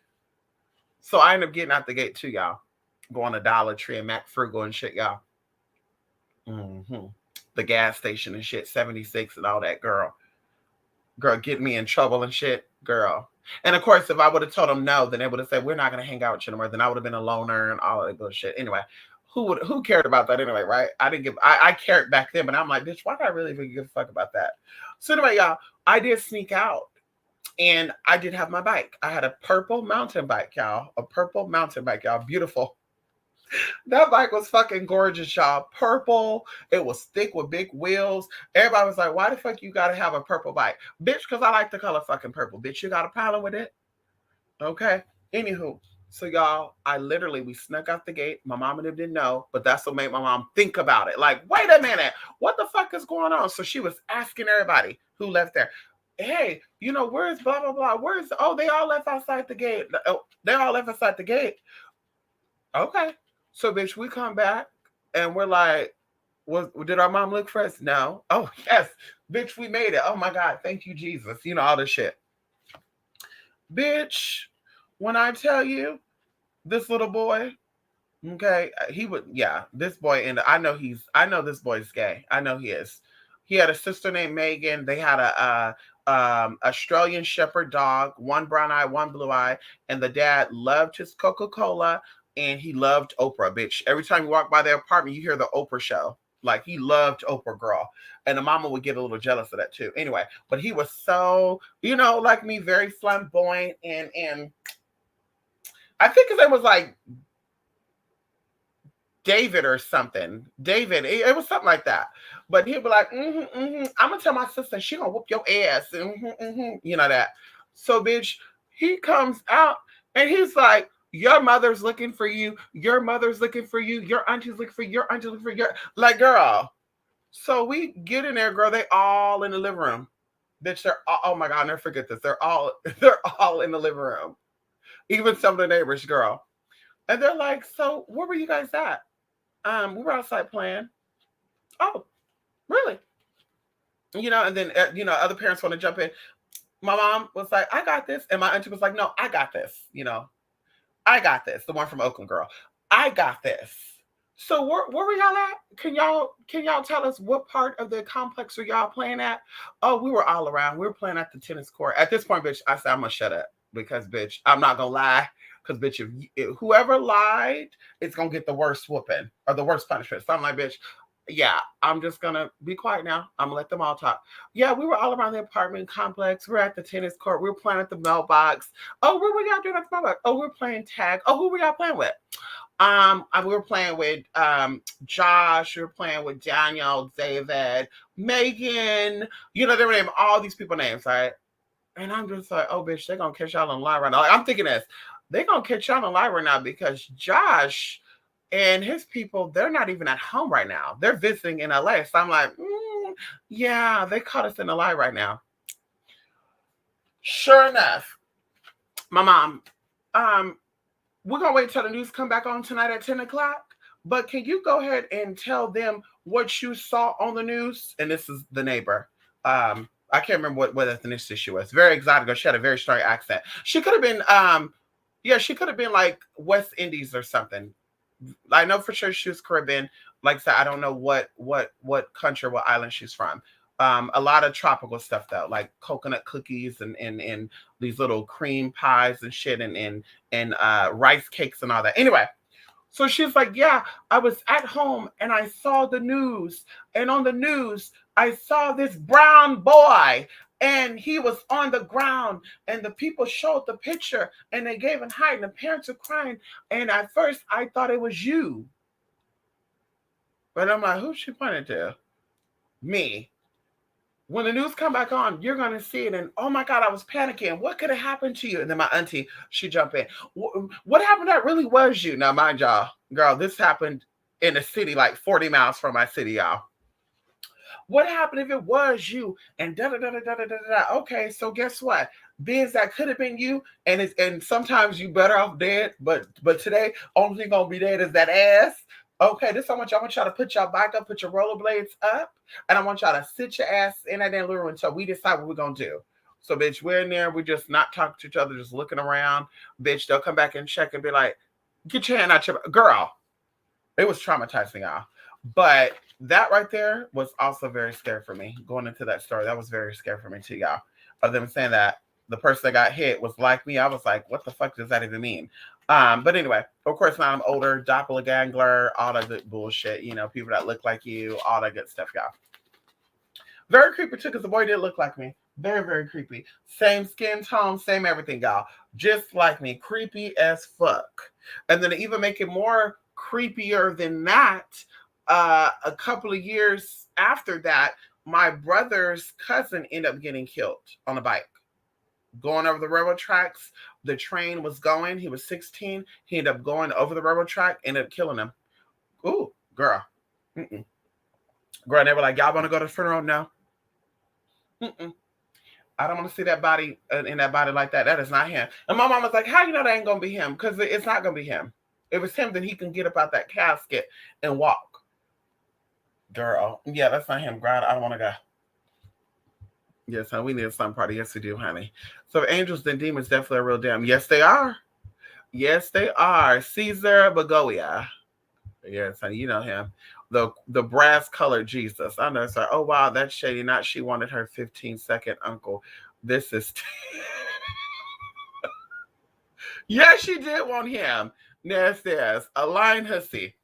So I ended up getting out the gate too, y'all. Going to Dollar Tree and Mac Frugal and shit, y'all. The gas station and shit, 76 and all that, girl. Girl, get me in trouble and shit, girl. And of course, if I would have told them no, then they would have said, we're not going to hang out with you anymore. Then I would have been a loner and all that bullshit. Anyway, who cared about that anyway, right? I cared back then, but I'm like, bitch, why do I really even give a fuck about that? So anyway, y'all, I did sneak out and I did have my bike. I had a purple mountain bike, y'all. A purple mountain bike, y'all. Beautiful. That bike was fucking gorgeous, y'all. Purple. It was thick with big wheels. Everybody was like, why the fuck you gotta have a purple bike? Bitch, because I like the color fucking purple. Bitch, you got a problem with it? Okay. Anywho, so y'all, we snuck out the gate. My mom and them didn't know, but that's what made my mom think about it. Like, wait a minute. What the fuck is going on? So she was asking everybody who left there, hey, where's blah, blah, blah? They all left outside the gate. Oh, they all left outside the gate. Okay. So, bitch, we come back and we're like, did our mom look for us? No. Oh, yes. Bitch, we made it. Oh, my God. Thank you, Jesus. All this shit. Bitch, when I tell you, this little boy, okay, this boy, and I know this boy's gay. I know he is. He had a sister named Megan. They had a Australian Shepherd dog, one brown eye, one blue eye, and the dad loved his Coca-Cola. And he loved Oprah, bitch. Every time you walk by their apartment, you hear the Oprah show. Like he loved Oprah, girl. And the mama would get a little jealous of that too. Anyway, but he was so, like me, very flamboyant, and I think his name was like David or something. David, it was something like that. But he'd be like, I'm gonna tell my sister she gonna whoop your ass, you know that. So, bitch, he comes out and he's like, your mother's looking for you. Your mother's looking for you. Your auntie's looking for you. Your auntie's looking for you. Like, girl. So we get in there, girl. They all in the living room. Bitch, they're all, oh my God, I'll never forget this. They're all in the living room. Even some of the neighbors, girl. And they're like, so where were you guys at? We were outside playing. Oh, really? And then other parents want to jump in. My mom was like, I got this. And my auntie was like, no, I got this. I got this. The one from Oakland, girl. I got this. So where were y'all at? Can y'all tell us what part of the complex were y'all playing at? Oh, we were all around. We were playing at the tennis court. At this point, bitch, I said I'm gonna shut up because, bitch, I'm not gonna lie. Because, bitch, if whoever lied, it's gonna get the worst whooping or the worst punishment. So I'm like, bitch, yeah, I'm just gonna be quiet now. I'm gonna let them all talk. Yeah, we were all around the apartment complex. We're at the tennis court. We were playing at the mailbox. Oh, what were y'all doing at the mailbox? Oh, we were playing tag. Oh, who were y'all playing with? We were playing with Josh. We were playing with Daniel, David, Megan. They were naming all these people names, right? And I'm just like, oh, bitch, they're gonna catch y'all on live right now. Like, I'm thinking this, they're gonna catch y'all on live right now because Josh and his people, they're not even at home right now. They're visiting in LA. So I'm like, yeah, they caught us in the live right now. Sure enough, my mom, we're gonna wait till the news come back on tonight at 10 o'clock. But can you go ahead and tell them what you saw on the news? And this is the neighbor. I can't remember what ethnicity she was. Very exotic. She had a very strong accent. She could have been, she could have been like West Indies or something. I know for sure she was Caribbean. Like I said, I don't know what country, what island she's from. A lot of tropical stuff though, like coconut cookies and these little cream pies and shit and rice cakes and all that. Anyway, so she's like, yeah, I was at home and I saw the news. And on the news, I saw this brown boy and he was on the ground and the people showed the picture and they gave him height and the parents are crying. And at first I thought it was you. But I'm like, who's she pointing to? Me. When the news come back on, you're going to see it. And, oh, my God, I was panicking. What could have happened to you? And then my auntie, she jumped in. What happened that really was you? Now, mind y'all, girl, this happened in a city like 40 miles from my city, y'all. What happened if it was you? And da-da-da-da-da-da-da. Okay, so guess what? Biz, that could have been you. And sometimes you better off dead. But today, only thing going to be dead is that ass. Okay, this I want y'all to put y'all back up, put your rollerblades up, and I want y'all to sit your ass in that damn living room until we decide what we're gonna do. So, bitch, we're in there, we just not talking to each other, just looking around. Bitch, they'll come back and check and be like, get your hand out your girl. It was traumatizing, y'all. But that right there was also very scary for me. Going into that story, that was very scary for me too, y'all. Of them saying that the person that got hit was like me, I was like, what the fuck does that even mean? But anyway, of course, now I'm older, doppelganger, all that good bullshit, people that look like you, all that good stuff, y'all. Very creepy too, because the boy did look like me. Very, very creepy. Same skin tone, same everything, y'all. Just like me. Creepy as fuck. And then to even make it more creepier than that, a couple of years after that, my brother's cousin ended up getting killed on a bike. Going over the railroad tracks. The train was going. He was 16. He ended up going over the railroad track, ended up killing him. Ooh, girl. Mm-mm. Girl, they were like, y'all want to go to the funeral? No. Mm-mm. I don't want to see that body in that body like that. That is not him. And my mom was like, how you know that ain't going to be him? Because it's not going to be him. If it's him, then he can get up out that casket and walk. Girl. Yeah, that's not him. Girl, I don't want to go. Yes, honey, we need a sun party. Yes, we do, honey. So angels and demons definitely a real damn. Yes, they are. Yes, they are. Caesar Borgia. Yes, honey, you know him. The brass colored Jesus. I know, sir. Oh wow, that's shady. Not she wanted her 15-second uncle. This is yes, she did want him. Yes, yes. A lying hussy.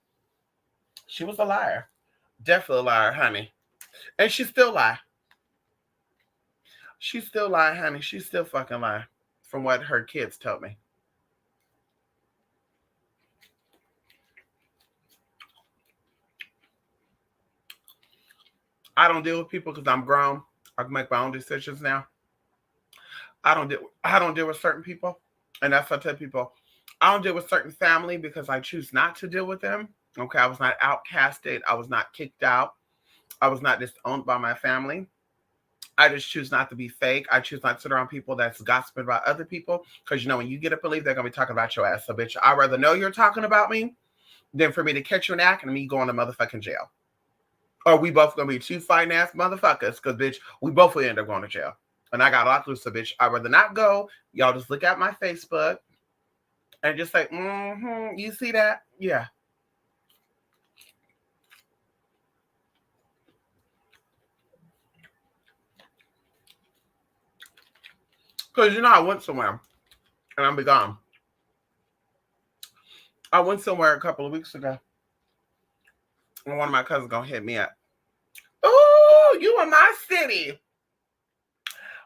She was a liar. Definitely a liar, honey. And she still lie. She still lie, honey. She still fucking lie. From what her kids told me. I don't deal with people because I'm grown. I can make my own decisions now. I don't deal with certain people. And that's what I tell people. I don't deal with certain family because I choose not to deal with them. Okay. I was not outcasted. I was not kicked out. I was not disowned by my family. I just choose not to be fake. I choose not to sit around people that's gossiping about other people. Because you know, when you get up and leave, they're gonna be talking about your ass. So bitch, I'd rather know you're talking about me than for me to catch you in the act and me going to motherfucking jail. Or we both gonna be two fighting ass motherfuckers, because bitch, we both will end up going to jail. And I got a lot to lose, so bitch, I'd rather not go. Y'all just look at my Facebook and just say, you see that? Yeah. Because you know, I went somewhere and I'm be gone. I went somewhere a couple of weeks ago and one of my cousins gonna hit me up. Oh, you in my city.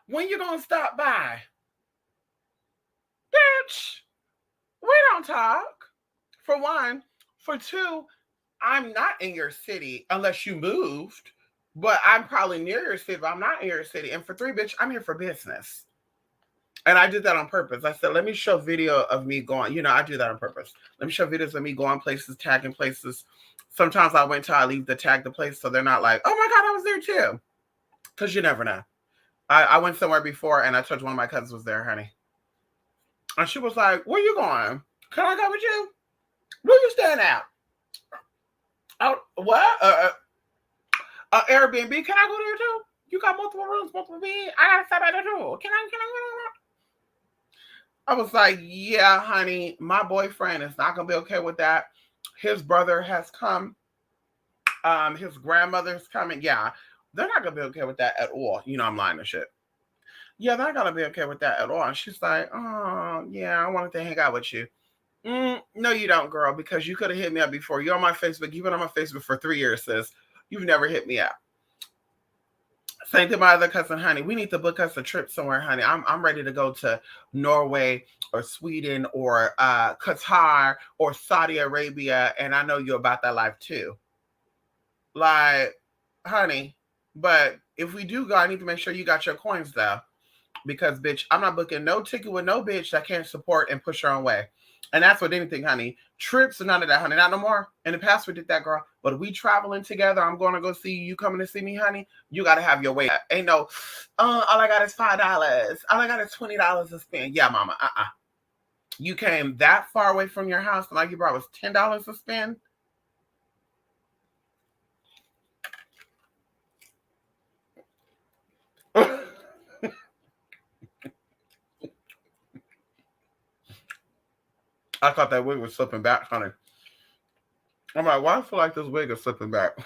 When you gonna stop by? Bitch, we don't talk. For one. For two, I'm not in your city unless you moved. But I'm probably near your city, but I'm not in your city. And for three, bitch, I'm here for business. And I did that on purpose. I said, let me show video of me going. You know, I do that on purpose. Let me show videos of me going places, tagging places. Sometimes I wait till I leave to tag the place so they're not like, oh my God, I was there too. Because you never know. I went somewhere before and I told one of my cousins was there, honey. And she was like, where you going? Can I go with you? Where you staying at? Oh, what? Airbnb. Can I go there too? You got multiple rooms, multiple beds. I gotta stop at there too. I was like, yeah, honey, my boyfriend is not gonna be okay with that. His brother has come. His grandmother's coming. Yeah, they're not gonna be okay with that at all. You know, I'm lying to shit. Yeah, they're not gonna be okay with that at all. And she's like, oh, yeah, I wanted to hang out with you. No, you don't, girl, because you could have hit me up before. You're on my Facebook. You've been on my Facebook for 3 years, sis. You've never hit me up. Same to my other cousin, honey. We need to book us a trip somewhere, honey. I'm ready to go to Norway or Sweden or Qatar or Saudi Arabia, and I know you're about that life too. Like, honey, but if we do go, I need to make sure you got your coins though. Because bitch, I'm not booking no ticket with no bitch that can't support and push her own way. And that's with anything, honey. Trips and none of that, honey. Not no more. In the past, we did that, girl. But we traveling together. I'm going to go see you. You coming to see me, honey? You got to have your way. Ain't no, all I got is $5. All I got is $20 to spend. Yeah, mama. You came that far away from your house and all you brought was $10 to spend? I thought that wig was slipping back, honey. I'm like, why I feel like this wig is slipping back?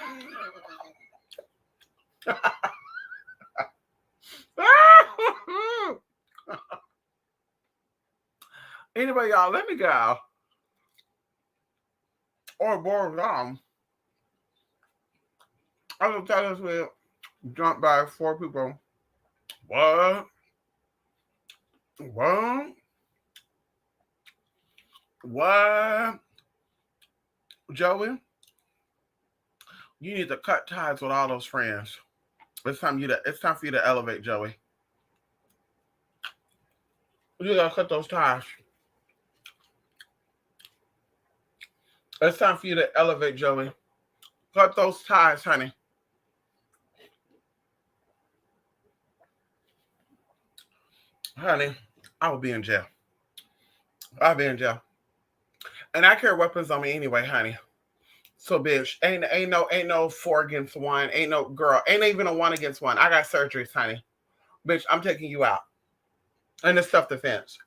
Anyway, y'all, let me go. Or bored down. I will tell this we jumped by 4 people. What? What? What? Joey, you need to cut ties with all those friends. It's time for you to elevate, Joey. You gotta cut those ties. It's time for you to elevate, Joey. Cut those ties, honey. Honey, I will be in jail. I'll be in jail. And I carry weapons on me anyway, honey. So bitch, ain't no 4 against 1. Ain't no girl. Ain't even a 1 against 1. I got surgeries, honey. Bitch, I'm taking you out. And it's self-defense.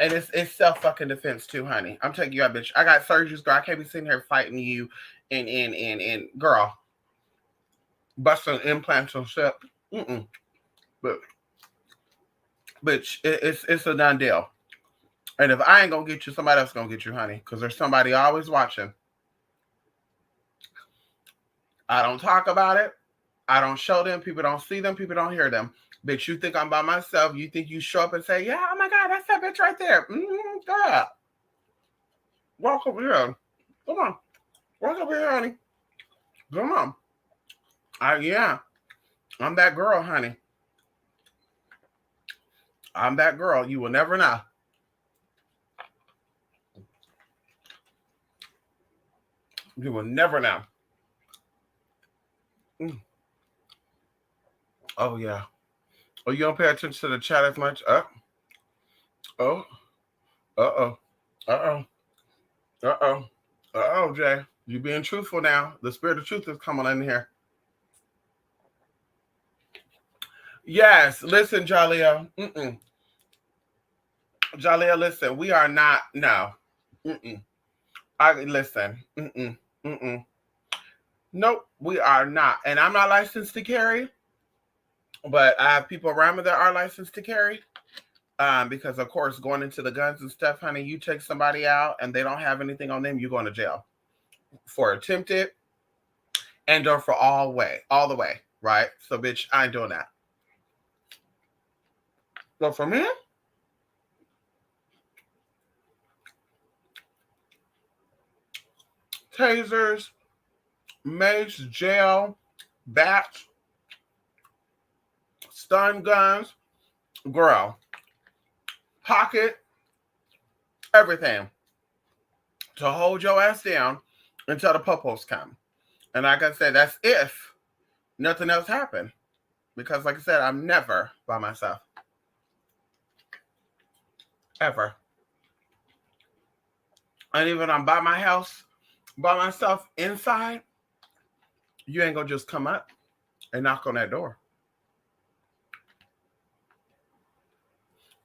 And it's self fucking defense too, honey. I'm taking you out, bitch. I got surgeries, girl. I can't be sitting here fighting you and girl, busting implants and shit. But bitch, it's a done deal. And if I ain't gonna get you, somebody else gonna get you, honey. Because there's somebody always watching. I don't talk about it. I don't show them. People don't see them. People don't hear them. Bitch, you think I'm by myself. You think you show up and say, yeah, oh my God, that's that bitch right there. God. Walk over here. Come on. Walk over here, honey. Come on. Yeah. I'm that girl, honey. I'm that girl. You will never know. You will never know. Oh, yeah. Oh, you don't pay attention to the chat as much? Oh. Uh-oh. Uh-oh. Uh-oh. Uh-oh, Jay. You being truthful now. The spirit of truth is coming in here. Yes. Listen, Jalia. Jalia, listen. We are not. No. Listen. Nope. We are not. And I'm not licensed to carry. But I have people around me that are licensed to carry. Because of course, going into the guns and stuff, honey, you take somebody out and they don't have anything on them, you're going to jail for attempted and or for all the way, right? So, bitch, I ain't doing that. So for me, tasers, mace, jail, bats, stun guns, girl, pocket, everything to hold your ass down until the popos come. And like I said, that's if nothing else happened. Because like I said, I'm never by myself. Ever. And even I'm by my house, by myself inside, you ain't gonna just come up and knock on that door.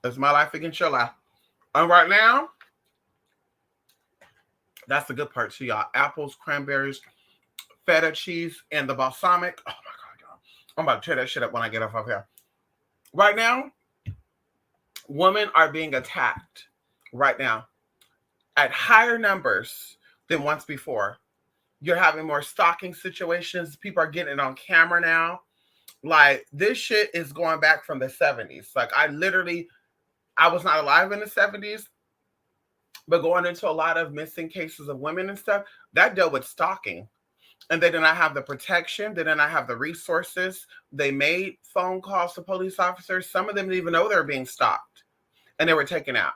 It's my life against your life. And right now, that's the good part to y'all. Apples, cranberries, feta cheese, and the balsamic. Oh my God, y'all. I'm about to tear that shit up when I get off of here. Right now, women are being attacked right now at higher numbers than once before. You're having more stalking situations. People are getting it on camera now. Like, this shit is going back from the 70s. Like, I was not alive in the 70s, but going into a lot of missing cases of women and stuff, that dealt with stalking. And they did not have the protection. They did not have the resources. They made phone calls to police officers. Some of them didn't even know they were being stalked and they were taken out.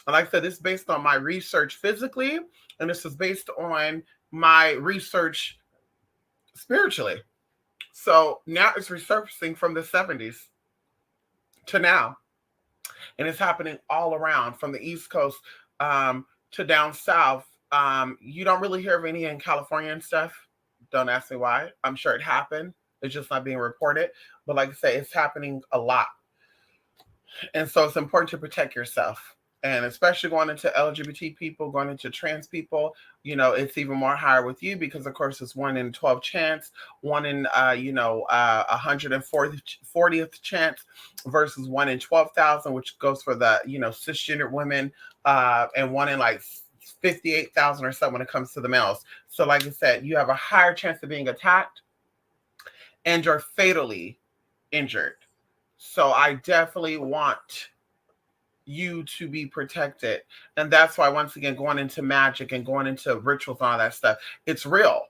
And like I said, this is based on my research physically, and this is based on my research spiritually. So now it's resurfacing from the 70s to now. And it's happening all around from the East Coast to down south. You don't really hear of any in California and stuff. Don't ask me why. I'm sure it happened. It's just not being reported. But like I say, it's happening a lot. And so it's important to protect yourself. And especially going into LGBT people, going into trans people, it's even more higher with you because, of course, it's 1 in 12 chance, 1 in, 140th chance versus 1 in 12,000, which goes for the, cisgender women, and 1 in like 58,000 or so when it comes to the males. So like I said, you have a higher chance of being attacked and you're fatally injured. So I definitely want you to be protected. And that's why, once again, going into magic and going into rituals and all that stuff, it's real.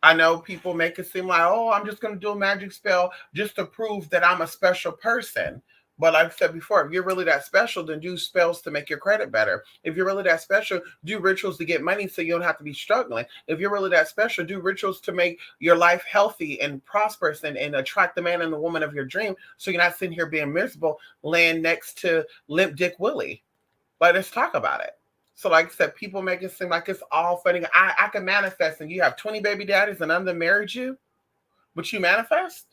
I know people make it seem like, oh, I'm just going to do a magic spell just to prove that I'm a special person. But like I said before, if you're really that special, then do spells to make your credit better. If you're really that special, do rituals to get money so you don't have to be struggling. If you're really that special, do rituals to make your life healthy and prosperous and attract the man and the woman of your dream so you're not sitting here being miserable, laying next to Limp Dick Willie. But let's talk about it. So like I said, people make it seem like it's all funny. I can manifest and you have 20 baby daddies and none of them married you, but you manifest?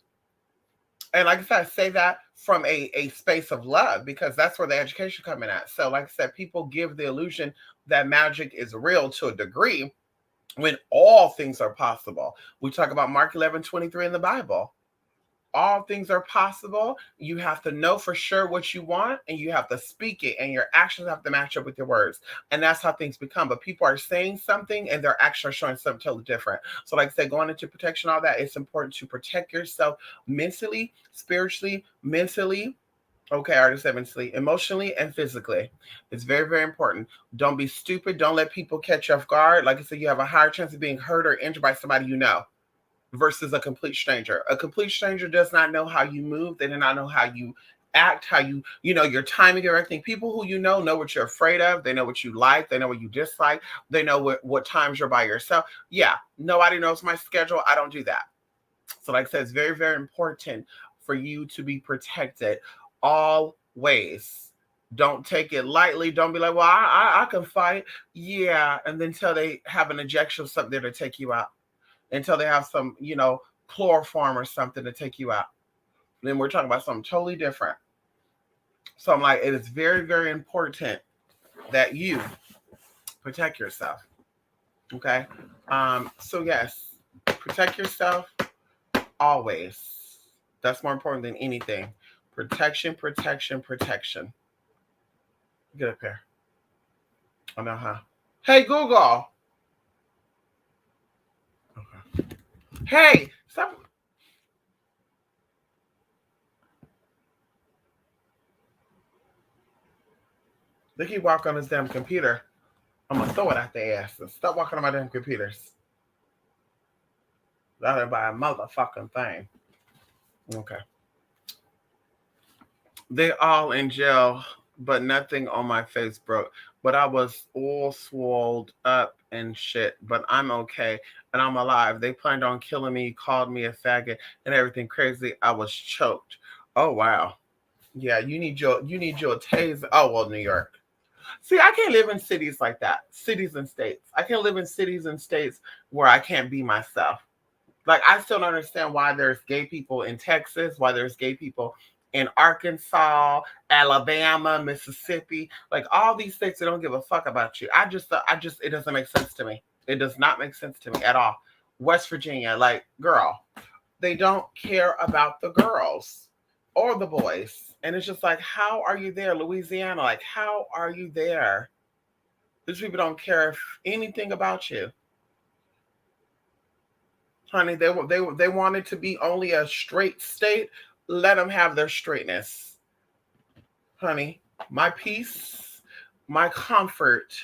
And like I said, I say that from a space of love because that's where the education coming at. So like I said, people give the illusion that magic is real to a degree when all things are possible. We talk about Mark 11:23 in the Bible. all things are possible. You have to know for sure what you want and you have to speak it, and your actions have to match up with your words. And that's how things become. But people are saying something and their actions are showing something totally different. So, like I said, going into protection, all that, it's important to protect yourself mentally, spiritually, mentally. Okay, I already said mentally, emotionally, and physically. It's very, very important. Don't be stupid. Don't let people catch you off guard. Like I said, you have a higher chance of being hurt or injured by somebody you know versus a complete stranger. A complete stranger does not know how you move. They do not know how you act, how your timing, everything. People who know what you're afraid of. They know what you like. They know what you dislike. They know what times you're by yourself. Yeah, nobody knows my schedule. I don't do that. So, like I said, it's very, very important for you to be protected always. Don't take it lightly. Don't be like, well, I can fight. Yeah. And then until they have an injection of something there to take you out, until they have some, chloroform or something to take you out. Then we're talking about something totally different. So I'm like, it is very, very important that you protect yourself. Okay. So yes, protect yourself always. That's more important than anything. Protection, protection, protection. Get up here. I know how. Hey, Google. Okay. Hey, stop. They keep walking on this damn computer. I'm gonna throw it at their ass. Stop walking on my damn computers. That'll buy a motherfucking thing. Okay. They all in jail, but nothing on my face broke. But I was all swelled up and shit. But I'm okay and I'm alive. They planned on killing me, called me a faggot and everything crazy. I was choked. Oh wow. Yeah, you need your taser. Oh well, New York. See, I can't live in cities like that. Cities and states. I can't live in cities and states where I can't be myself. Like I still don't understand why there's gay people in Texas, why there's gay people in Arkansas, Alabama, Mississippi, like all these states that don't give a fuck about you. It doesn't make sense to me. It does not make sense to me at all. West Virginia, like, girl, they don't care about the girls or the boys. And it's just like, how are you there? Louisiana, like, how are you there? These people don't care anything about you. Honey, they wanted to be only a straight state. Let them have their straightness. Honey, my peace, my comfort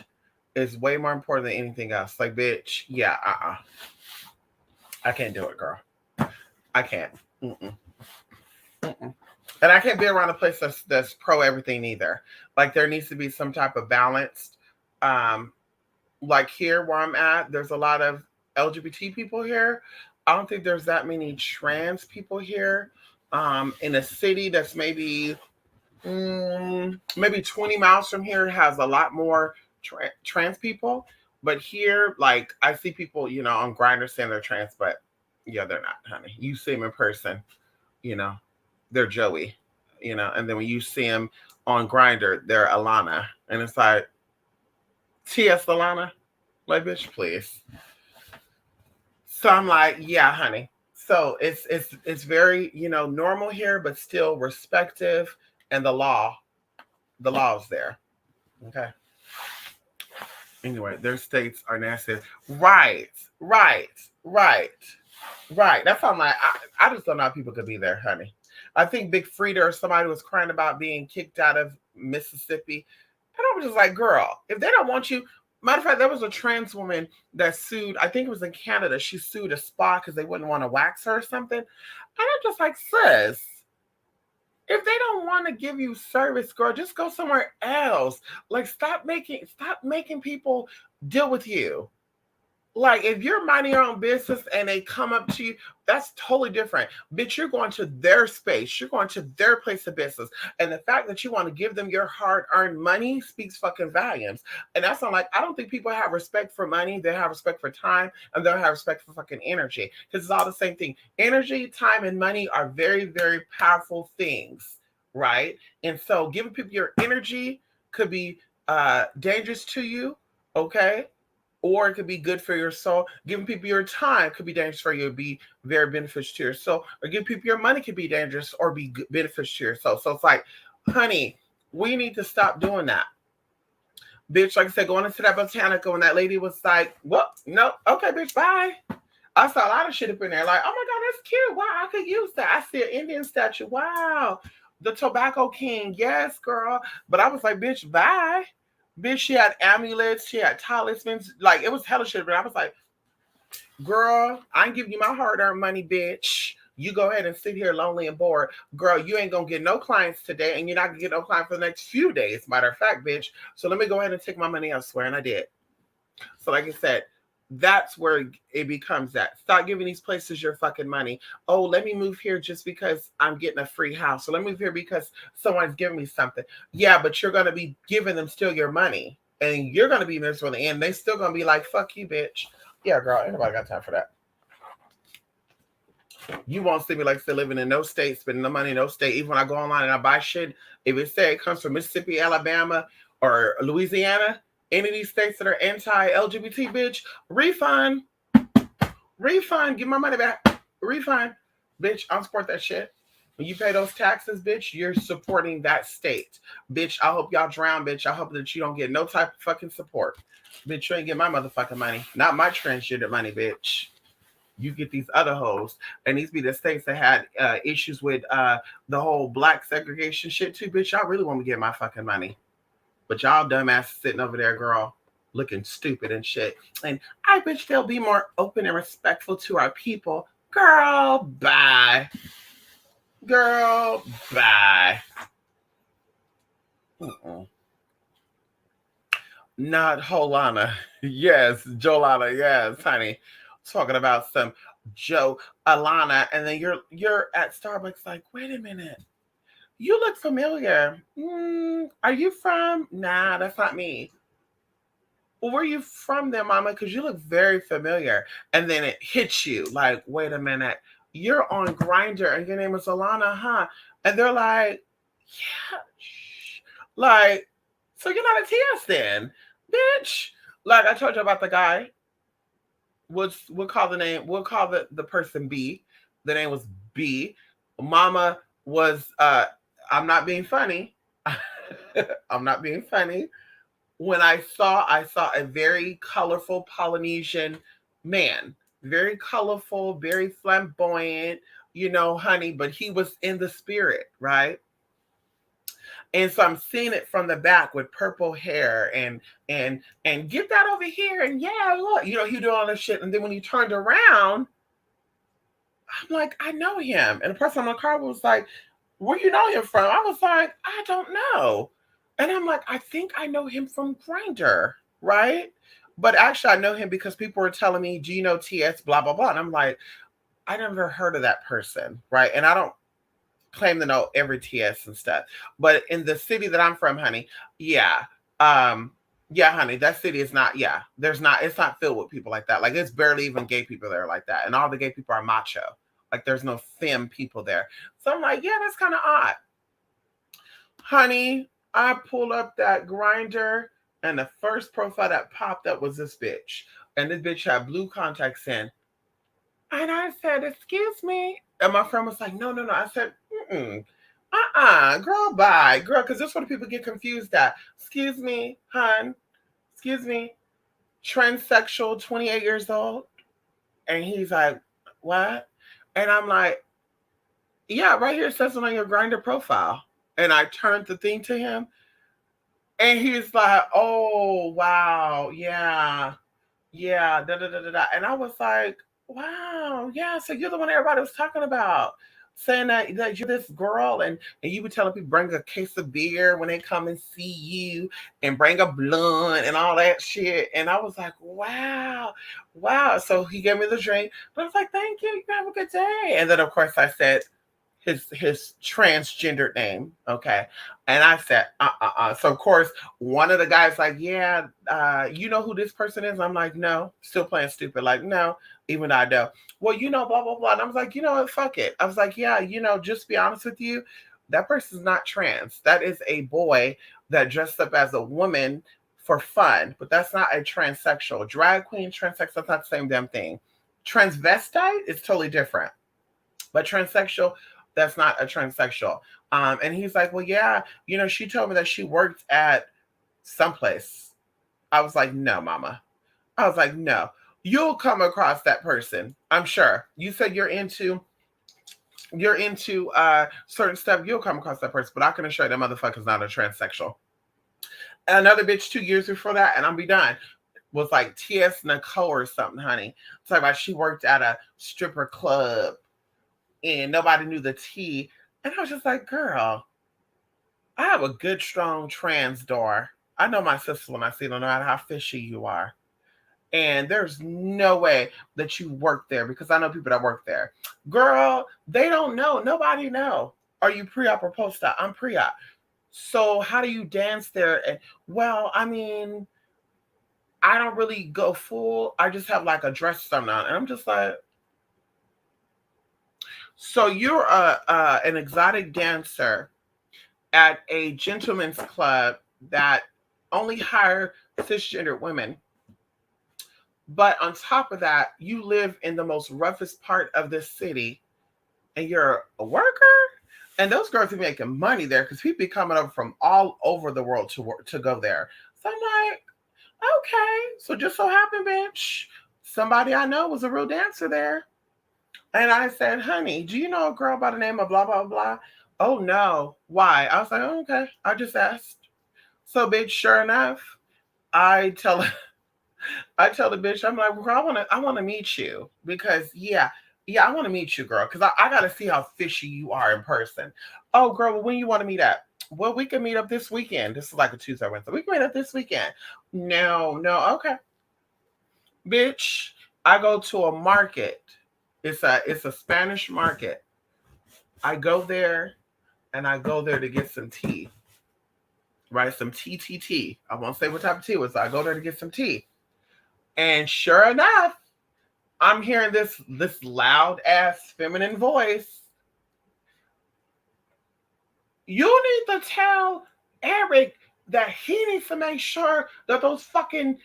is way more important than anything else. Like, bitch, yeah, I can't do it, girl. I can't. Mm-mm. Mm-mm. And I can't be around a place that's pro everything either. Like, there needs to be some type of balanced. Like here where I'm at, there's a lot of LGBT people here. I don't think there's that many trans people here. In a city that's maybe 20 miles from here has a lot more trans people. But here, like I see people, on Grindr saying they're trans, but yeah, they're not, honey. You see them in person, you know, they're Joey, and then when you see them on Grindr, they're Alana, and it's like, T.S. Alana, like, bitch, please. So I'm like, yeah, honey. So it's very, normal here, but still respective, and the law's there. Okay. Anyway, their states are nasty. Right, right, right, right. That's how I'm like, I just don't know how people could be there, honey. I think Big Frida or somebody was crying about being kicked out of Mississippi. And I was just like, girl, if they don't want you, matter of fact, there was a trans woman that sued, I think it was in Canada. She sued a spa because they wouldn't want to wax her or something. And I'm just like, sis, if they don't want to give you service, girl, just go somewhere else. Like, stop making people deal with you. Like, if you're minding your own business and they come up to you, that's totally different. Bitch, you're going to their space. You're going to their place of business. And the fact that you want to give them your hard-earned money speaks fucking volumes. And that's not like, I don't think people have respect for money. They have respect for time, and they don't have respect for fucking energy. Because it's all the same thing. Energy, time, and money are very, very powerful things, right? And so giving people your energy could be dangerous to you, okay? or it could be good for your soul. Giving people your time could be dangerous for you, be very beneficial to your soul. Or giving people your money could be dangerous or be beneficial to your soul. So it's like, honey, we need to stop doing that. Bitch, like I said, going into that Botanica when that lady was like, well, no, okay, bitch, bye. I saw a lot of shit up in there. Like, oh my God, that's cute. Wow, I could use that. I see an Indian statue. Wow. The Tobacco King. Yes, girl. But I was like, bitch, bye. Bitch, she had amulets. She had talismans. Like, it was hella shit. But I was like, girl, I ain't giving you my hard-earned money, bitch. You go ahead and sit here lonely and bored. Girl, you ain't gonna get no clients today, and you're not gonna get no clients for the next few days. Matter of fact, bitch. So let me go ahead and take my money elsewhere. And I did. So, like I said, that's where it becomes that. Stop giving these places your fucking money. Oh, let me move here just because I'm getting a free house. So let me move here because someone's giving me something. Yeah, but you're gonna be giving them still your money. And you're gonna be miserable in the end. They still gonna be like, fuck you, bitch. Yeah, girl, ain't nobody got time for that. You won't see me like still living in no state, spending no money in no state. Even when I go online and I buy shit, if it say it comes from Mississippi, Alabama, or Louisiana, any of these states that are anti-LGBT, bitch, refund, give my money back, refund, bitch. I'll support that shit. When you pay those taxes, bitch, you're supporting that state, bitch. I hope y'all drown, bitch. I hope that you don't get no type of fucking support, bitch. You ain't get my motherfucking money, not my transgender money, bitch. You get these other hoes, and these be the states that had issues with the whole black segregation shit too, bitch. Y'all really want me to get my fucking money, but y'all dumbass sitting over there, girl, looking stupid and shit. And I bet they'll be more open and respectful to our people. Girl, bye. Girl, bye. Not Holana. Yes, Jolana. Yes, honey. Talking about some Joe Alana, and then you're at Starbucks like, wait a minute. You look familiar. Are you from? Nah, that's not me. Well, where are you from then, mama? Because you look very familiar. And then it hits you like, wait a minute. You're on Grindr and your name is Alana, huh? And they're like, yeah. Like, so you're not a TS then, bitch. Like I told you about the guy. We'll call the name, we'll call the person B. The name was B. Mama was I'm not being funny. I'm not being funny. When I saw a very colorful Polynesian man, very colorful, very flamboyant, honey, but he was in the spirit, right? And so I'm seeing it from the back with purple hair and get that over here and yeah, look, he doing all this shit. And then when he turned around, I'm like, I know him. And the person on the car was like, where you know him from? I was like, I don't know. And I'm like, I think I know him from Grindr, right? But actually, I know him because people were telling me, do you know TS, blah, blah, blah. And I'm like, I never heard of that person, right? And I don't claim to know every TS and stuff. But in the city that I'm from, honey, yeah. Yeah, honey, that city is not, yeah, it's not filled with people like that. Like, it's barely even gay people there like that. And all the gay people are macho. Like, there's no femme people there. So I'm like, yeah, that's kind of odd. Honey, I pulled up that Grindr, and the first profile that popped up was this bitch. And this bitch had blue contacts in. And I said, excuse me. And my friend was like, no, no, no. I said, girl, bye. Girl, because this is what people get confused at. Excuse me, hun. Excuse me. Transsexual, 28 years old. And he's like, what? And I'm like, yeah, right here it says it on your Grindr profile. And I turned the thing to him. And he's like, oh, wow. Yeah. Yeah. Da, da, da, da, da. And I was like, wow. Yeah. So you're the one everybody was talking about. Saying that you're this girl, and you would tell people bring a case of beer when they come and see you, and bring a blunt and all that shit. And I was like, wow, wow. So he gave me the drink, but I was like, thank you. You have a good day. And then of course I said his transgendered name, okay. And I said, So of course one of the guys like, yeah, you know who this person is? I'm like, no, still playing stupid, like, no, even though I know. Well, blah blah blah. And I was like, you know what, fuck it. I was like, yeah, just be honest with you, that person's not trans. That is a boy that dressed up as a woman for fun, but that's not a transsexual. Drag queen, transsexual, that's not the same damn thing. Transvestite is totally different, but transsexual, that's not a transsexual. And he's like, well, yeah, she told me that she worked at someplace. I was like, no, mama. I was like, no. You'll come across that person, I'm sure. You said you're into certain stuff, you'll come across that person, but I can assure you that motherfucker's not a transsexual. Another bitch 2 years before that, and I'll be done, was like T.S. Nicole or something, honey. Talking about she worked at a stripper club and nobody knew the T. And I was just like, girl, I have a good, strong trans door. I know my sister when I see them, no matter how fishy you are. And there's no way that you work there because I know people that work there. Girl, they don't know. Nobody know. Are you pre-op or post-op? I'm pre-op. So how do you dance there? And well, I mean, I don't really go full. I just have like a dress something on. And I'm just like, so you're an exotic dancer at a gentleman's club that only hire cisgender women. But on top of that, you live in the most roughest part of this city and you're a worker? And those girls are making money there because people be coming over from all over the world to work, to go there. So I'm like, okay. So just so happened, bitch, somebody I know was a real dancer there. And I said, honey, do you know a girl by the name of blah, blah, blah? Oh, no. Why? I was like, oh, okay. I just asked. So, bitch, sure enough, I tell the bitch, I'm like, girl, I wanna meet you because I want to meet you, girl, because I gotta see how fishy you are in person. Oh, girl, well, when you want to meet up? Well, we can meet up this weekend. This is like a Tuesday, Wednesday. We can meet up this weekend. No, okay, bitch. I go to a market. It's a Spanish market. I go there and I go there to get some tea. Right, some tea. I won't say what type of tea it was. I go there to get some tea. And sure enough, I'm hearing this loud ass feminine voice. You need to tell Eric that he needs to make sure that those fucking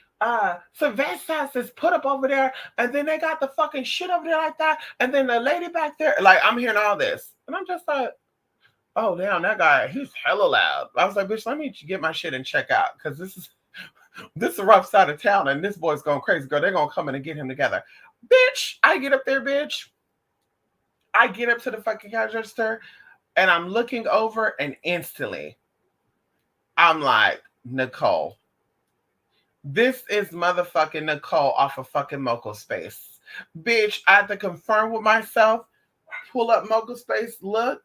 Sylvesters is put up over there, and then they got the fucking shit over there like that, and then the lady back there, like I'm hearing all this, and I'm just like, oh damn, that guy, he's hella loud. I was like, bitch, let me get my shit and check out, because this is a rough side of town, and this boy's going crazy, girl. They're gonna come in and get him together. Bitch, I get up there, bitch. I get up to the fucking cash register, and I'm looking over, and instantly, I'm like, Nicole. This is motherfucking Nicole off of fucking Mocha Space. Bitch, I had to confirm with myself, pull up Mocha Space, look.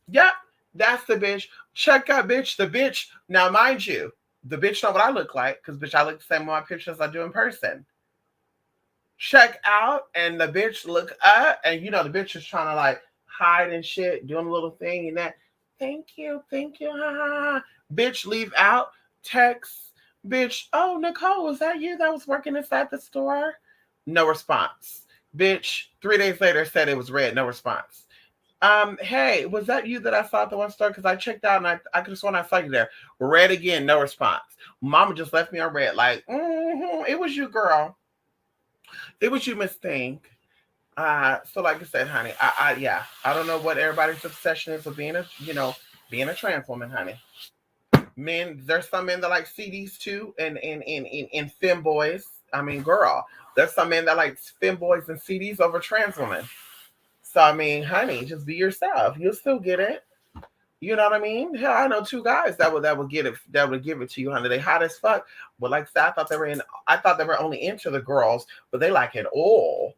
Yep, that's the bitch. Check out, bitch, the bitch. Now, mind you, the bitch know what I look like, because, bitch, I look the same in my pictures as I do in person. Check out, and the bitch look up, and the bitch is trying to like hide and shit, doing a little thing and that. Thank you, bitch. Leave out, text, bitch. Oh, Nicole, was that you that was working inside the store? No response, bitch. 3 days later, said it was red. No response. Hey, was that you that I saw at the one store? Because I checked out and I could have sworn I saw you there. Red again, no response. Mama just left me on red, like, it was you, girl. It was you, Miss Thing. So like I said, honey, I don't know what everybody's obsession is with being a trans woman, honey. Men, there's some men that like CDs too, and femboys. I mean, girl, there's some men that like femboys and CDs over trans women. So I mean, honey, just be yourself. You'll still get it. You know what I mean? Hell, I know 2 guys that would get it, that would give it to you, honey. They hot as fuck. But like I said, I thought they were only into the girls, but they like it all.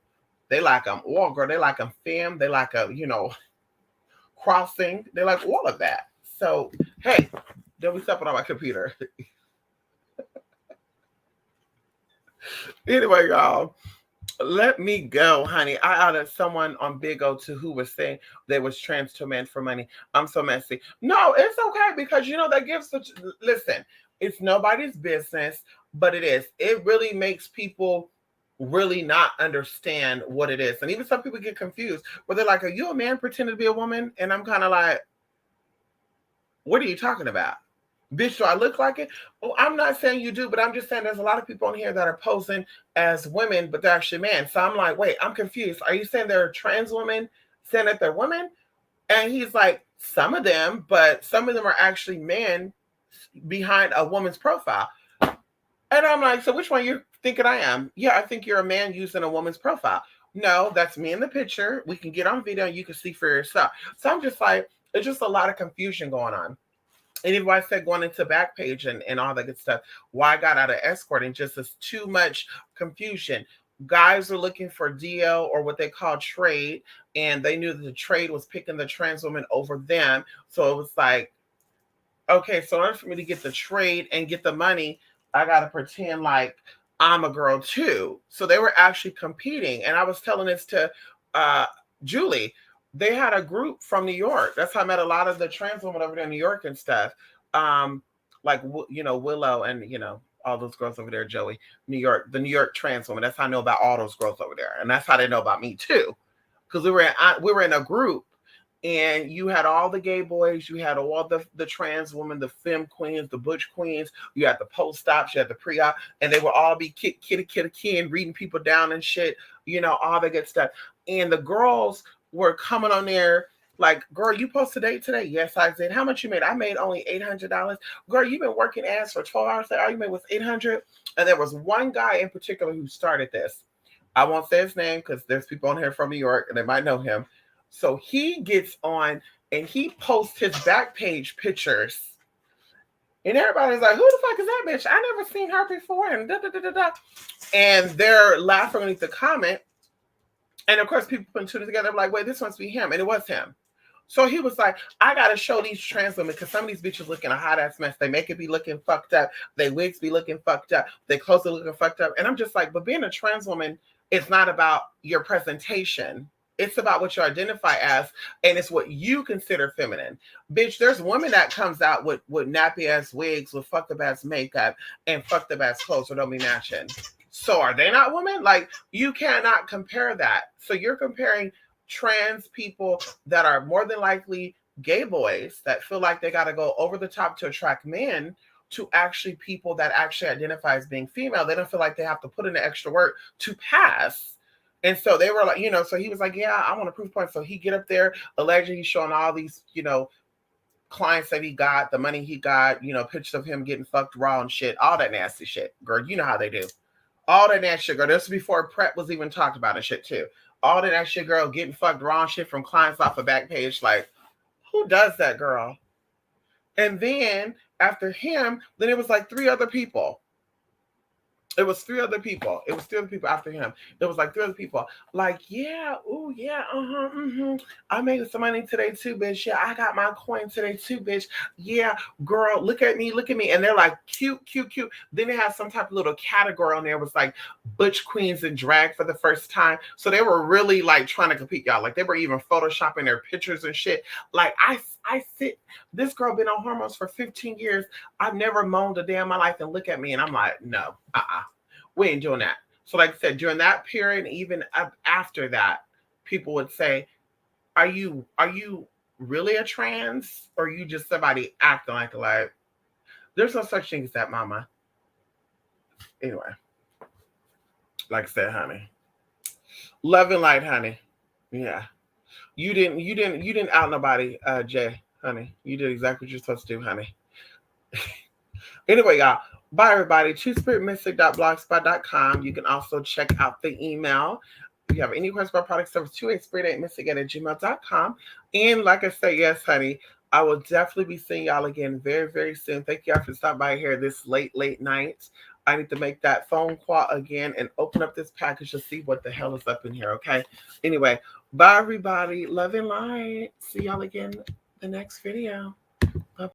They like them all, girl. They like them femme. They like crossing. They like all of that. So hey, don't be stepping on my computer. Anyway, y'all. Let me go, honey. I outed someone on Big O too who was saying they was trans to a man for money. I'm so messy. No, it's okay because that gives listen, it's nobody's business, but it is. It really makes people really not understand what it is. And even some people get confused where they're like, are you a man pretending to be a woman? And I'm kind of like, what are you talking about? Bitch, do I look like it? Oh, I'm not saying you do, but I'm just saying there's a lot of people on here that are posing as women, but they're actually men. So I'm like, wait, I'm confused. Are you saying they're trans women saying that they're women? And he's like, some of them, but some of them are actually men behind a woman's profile. And I'm like, so which one you thinking I am? Yeah, I think you're a man using a woman's profile. No, that's me in the picture. We can get on video and you can see for yourself. So I'm just like, it's just a lot of confusion going on. And even why I said going into Backpage and all that good stuff, why I got out of escorting, just is too much confusion. Guys are looking for DL or what they call trade, and they knew that the trade was picking the trans woman over them. So it was like, okay, so in order for me to get the trade and get the money, I got to pretend like I'm a girl too. So they were actually competing. And I was telling this to Julie. They had a group from New York. That's how I met a lot of the trans women over there in New York and stuff. Like, Willow and, all those girls over there, Joey, New York, the New York trans woman. That's how I know about all those girls over there. And that's how they know about me too. Because we were in a group, and you had all the gay boys, you had all the trans women, the femme queens, the butch queens, you had the post-ops, you had the pre-op, and they would all be kitty reading people down and shit, all the good stuff. And the girls were coming on there like, girl, you post a date today? Yes, I did. How much you made? I made only $800. Girl, you've been working ass for 12 hours. All you made was $800. And there was one guy in particular who started this. I won't say his name because there's people on here from New York and they might know him. So he gets on and he posts his Backpage pictures. And everybody's like, who the fuck is that bitch? I never seen her before. And da da da da da. And they're laughing underneath the comment. And of course, people putting two together, like, wait, this must be him. And it was him. So he was like, I got to show these trans women because some of these bitches looking a hot ass mess. They make it be looking fucked up. They wigs be looking fucked up. They clothes are looking fucked up. And I'm just like, but being a trans woman is not about your presentation. It's about what you identify as, and it's what you consider feminine. Bitch, there's women that comes out with nappy ass wigs, with fucked up ass makeup, and fucked up ass clothes that don't be matching. So are they not women? Like, you cannot compare that. So you're comparing trans people that are more than likely gay boys that feel like they got to go over the top to attract men to actually people that actually identify as being female. They don't feel like they have to put in the extra work to pass. And so they were like, so he was like, yeah, I want a proof point. So he get up there, allegedly he's showing all these, clients that he got, the money he got, pictures of him getting fucked raw and shit, all that nasty shit. Girl, you know how they do. All that nasty shit, girl. This was before PrEP was even talked about and shit too. All that nasty shit, girl, getting fucked raw and shit from clients off of Backpage. Like, who does that, girl? And then after him, then it was like three other people. It was three other people. It was three other people after him. It was like three other people. Like, yeah, oh yeah, I made some money today too, bitch. Yeah, I got my coin today too, bitch. Yeah, girl, look at me. And they're like, cute. Then they have some type of little category on there. It was like butch queens in drag for the first time. So they were really like trying to compete, y'all. Like they were even photoshopping their pictures and shit. Like this girl been on hormones for 15 years. I've never moaned a day in my life, and look at me. And I'm like, no, we ain't doing that. So like I said, during that period, even after that, people would say, are you really a trans? Or are you just somebody acting like there's no such thing as that, mama. Anyway, like I said, honey, love and light, honey. Yeah. You didn't out nobody, Jay, honey. You did exactly what you're supposed to do, honey. Anyway, y'all, bye everybody. twospiritmystic.blogspot.com. You can also check out the email. If you have any questions about product service, 28spirit8mystic@gmail.com. And like I said, yes, honey, I will definitely be seeing y'all again very, very soon. Thank y'all for stopping by here this late night. I need to make that phone call again and open up this package to see what the hell is up in here, okay? Anyway, bye everybody. Love and light. See y'all again in the next video.